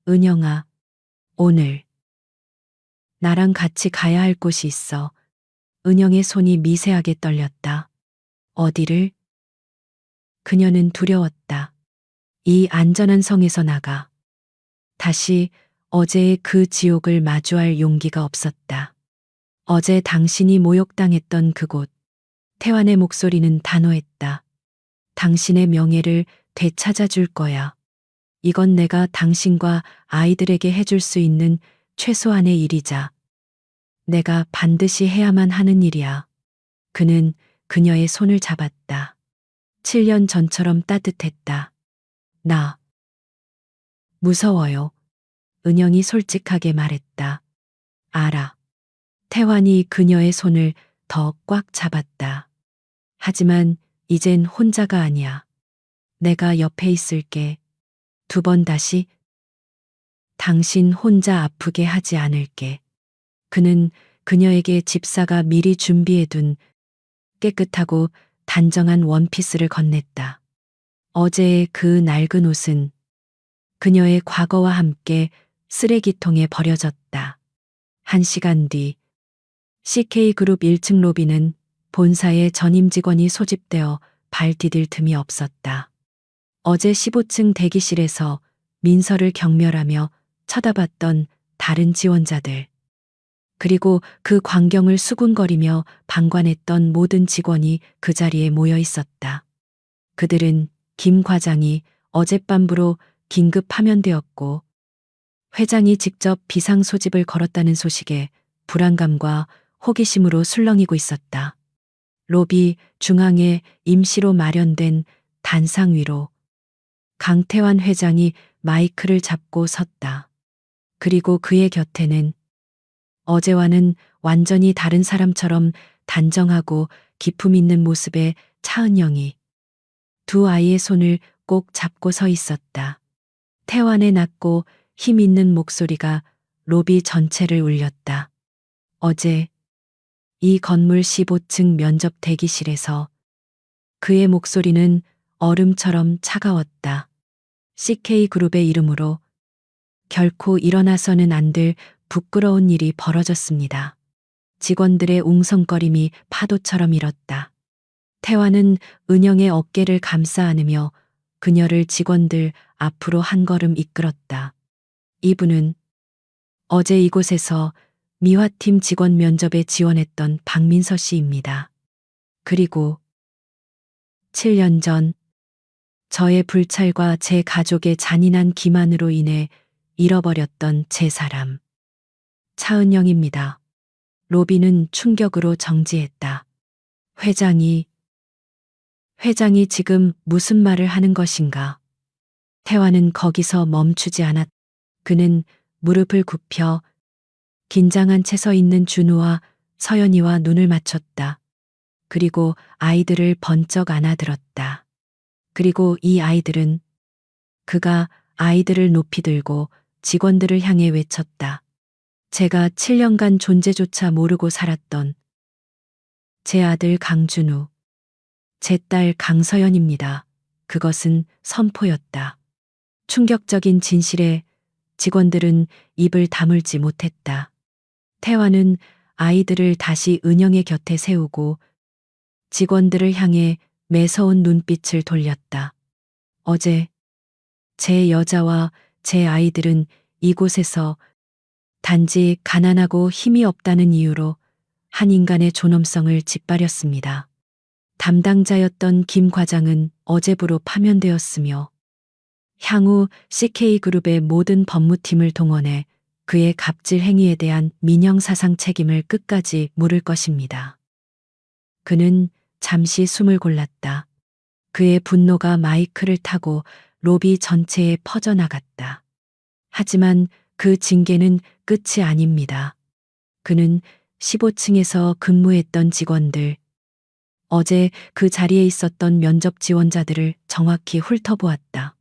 은영아, 오늘 나랑 같이 가야 할 곳이 있어. 은영의 손이 미세하게 떨렸다. 어디를? 그녀는 두려웠다. 이 안전한 성에서 나가. 다시 어제의 그 지옥을 마주할 용기가 없었다. 어제 당신이 모욕당했던 그곳. 태환의 목소리는 단호했다. 당신의 명예를 되찾아 줄 거야. 이건 내가 당신과 아이들에게 해줄 수 있는 최소한의 일이자 내가 반드시 해야만 하는 일이야. 그는 그녀의 손을 잡았다. 7년 전처럼 따뜻했다. 나 무서워요. 은영이 솔직하게 말했다. 알아. 태환이 그녀의 손을 더 꽉 잡았다. 하지만 이젠 혼자가 아니야. 내가 옆에 있을게. 두 번 다시 당신 혼자 아프게 하지 않을게. 그는 그녀에게 집사가 미리 준비해둔 깨끗하고 단정한 원피스를 건넸다. 어제의 그 낡은 옷은 그녀의 과거와 함께 쓰레기통에 버려졌다. 1시간 뒤 CK그룹 1층 로비는 본사의 전임 직원이 소집되어 발 디딜 틈이 없었다. 어제 15층 대기실에서 민서를 경멸하며 쳐다봤던 다른 지원자들, 그리고 그 광경을 수군거리며 방관했던 모든 직원이 그 자리에 모여 있었다. 그들은 김 과장이 어젯밤부로 긴급 파면되었고 회장이 직접 비상 소집을 걸었다는 소식에 불안감과 호기심으로 술렁이고 있었다. 로비 중앙에 임시로 마련된 단상 위로 강태환 회장이 마이크를 잡고 섰다. 그리고 그의 곁에는 어제와는 완전히 다른 사람처럼 단정하고 기품 있는 모습의 차은영이 두 아이의 손을 꼭 잡고 서 있었다. 태환의 낮고 힘 있는 목소리가 로비 전체를 울렸다. 어제 이 건물 15층 면접 대기실에서 그의 목소리는 얼음처럼 차가웠다. CK그룹의 이름으로 결코 일어나서는 안 될 부끄러운 일이 벌어졌습니다. 직원들의 웅성거림이 파도처럼 일었다. 태환은 은영의 어깨를 감싸 안으며 그녀를 직원들 앞으로 한 걸음 이끌었다. 이분은 어제 이곳에서 미화팀 직원 면접에 지원했던 박민서 씨입니다. 그리고 7년 전 저의 불찰과 제 가족의 잔인한 기만으로 인해 잃어버렸던 제 사람, 차은영입니다. 로비는 충격으로 정지했다. 회장이 지금 무슨 말을 하는 것인가? 태환은 거기서 멈추지 않았다. 그는 무릎을 굽혀 긴장한 채 서 있는 준우와 서연이와 눈을 맞췄다. 그리고 아이들을 번쩍 안아들었다. 그리고 이 아이들은 그가 아이들을 높이 들고 직원들을 향해 외쳤다. 제가 7년간 존재조차 모르고 살았던 제 아들 강준우, 제 딸 강서연입니다. 그것은 선포였다. 충격적인 진실에 직원들은 입을 다물지 못했다. 태환은 아이들을 다시 은영의 곁에 세우고 직원들을 향해 매서운 눈빛을 돌렸다. 어제 제 여자와 제 아이들은 이곳에서 단지 가난하고 힘이 없다는 이유로 한 인간의 존엄성을 짓밟았습니다. 담당자였던 김 과장은 어제부로 파면되었으며 향후 CK그룹의 모든 법무팀을 동원해 그의 갑질 행위에 대한 민형사상 책임을 끝까지 물을 것입니다. 그는 잠시 숨을 골랐다. 그의 분노가 마이크를 타고 로비 전체에 퍼져나갔다. 하지만 그 징계는 끝이 아닙니다. 그는 15층에서 근무했던 직원들, 어제 그 자리에 있었던 면접 지원자들을 정확히 훑어보았다.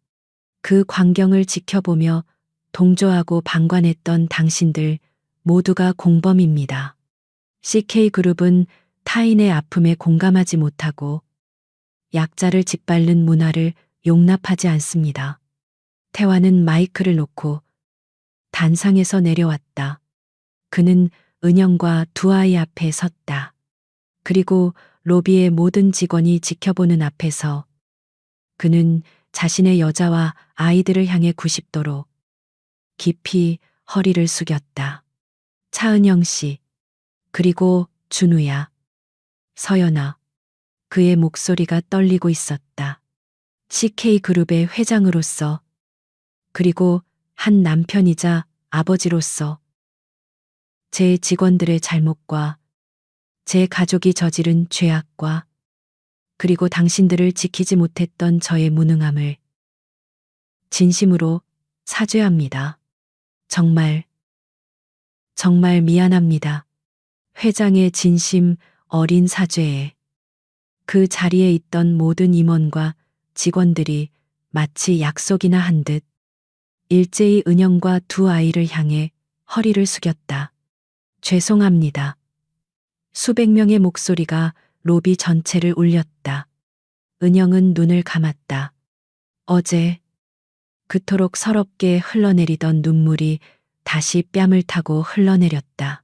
그 광경을 지켜보며 동조하고 방관했던 당신들 모두가 공범입니다. CK그룹은 타인의 아픔에 공감하지 못하고 약자를 짓밟는 문화를 용납하지 않습니다. 태환은 마이크를 놓고 단상에서 내려왔다. 그는 은영과 두 아이 앞에 섰다. 그리고 로비의 모든 직원이 지켜보는 앞에서 그는 자신의 여자와 아이들을 향해 90도로 깊이 허리를 숙였다. 차은영 씨, 그리고 준우야, 서연아. 그의 목소리가 떨리고 있었다. CK그룹의 회장으로서, 그리고 한 남편이자 아버지로서 제 직원들의 잘못과 제 가족이 저지른 죄악과 그리고 당신들을 지키지 못했던 저의 무능함을 진심으로 사죄합니다. 정말 정말 미안합니다. 회장의 진심 어린 사죄에 그 자리에 있던 모든 임원과 직원들이 마치 약속이나 한 듯 일제히 은영과 두 아이를 향해 허리를 숙였다. 죄송합니다. 수백 명의 목소리가 로비 전체를 울렸다. 은영은 눈을 감았다. 어제 그토록 서럽게 흘러내리던 눈물이 다시 뺨을 타고 흘러내렸다.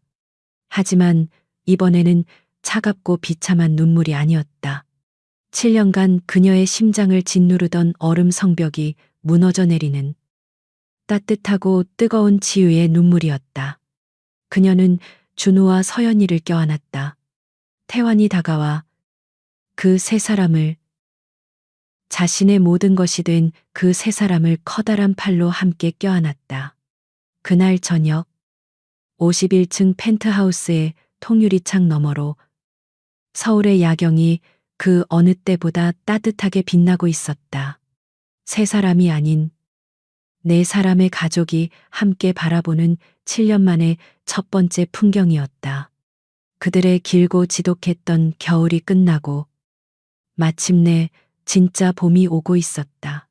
하지만 이번에는 차갑고 비참한 눈물이 아니었다. 7년간 그녀의 심장을 짓누르던 얼음 성벽이 무너져 내리는 따뜻하고 뜨거운 치유의 눈물이었다. 그녀는 준우와 서연이를 껴안았다. 태환이 다가와 그 세 사람을, 자신의 모든 것이 된 그 세 사람을 커다란 팔로 함께 껴안았다. 그날 저녁 51층 펜트하우스의 통유리창 너머로 서울의 야경이 그 어느 때보다 따뜻하게 빛나고 있었다. 세 사람이 아닌 네 사람의 가족이 함께 바라보는 7년 만의 첫 번째 풍경이었다. 그들의 길고 지독했던 겨울이 끝나고 마침내 진짜 봄이 오고 있었다.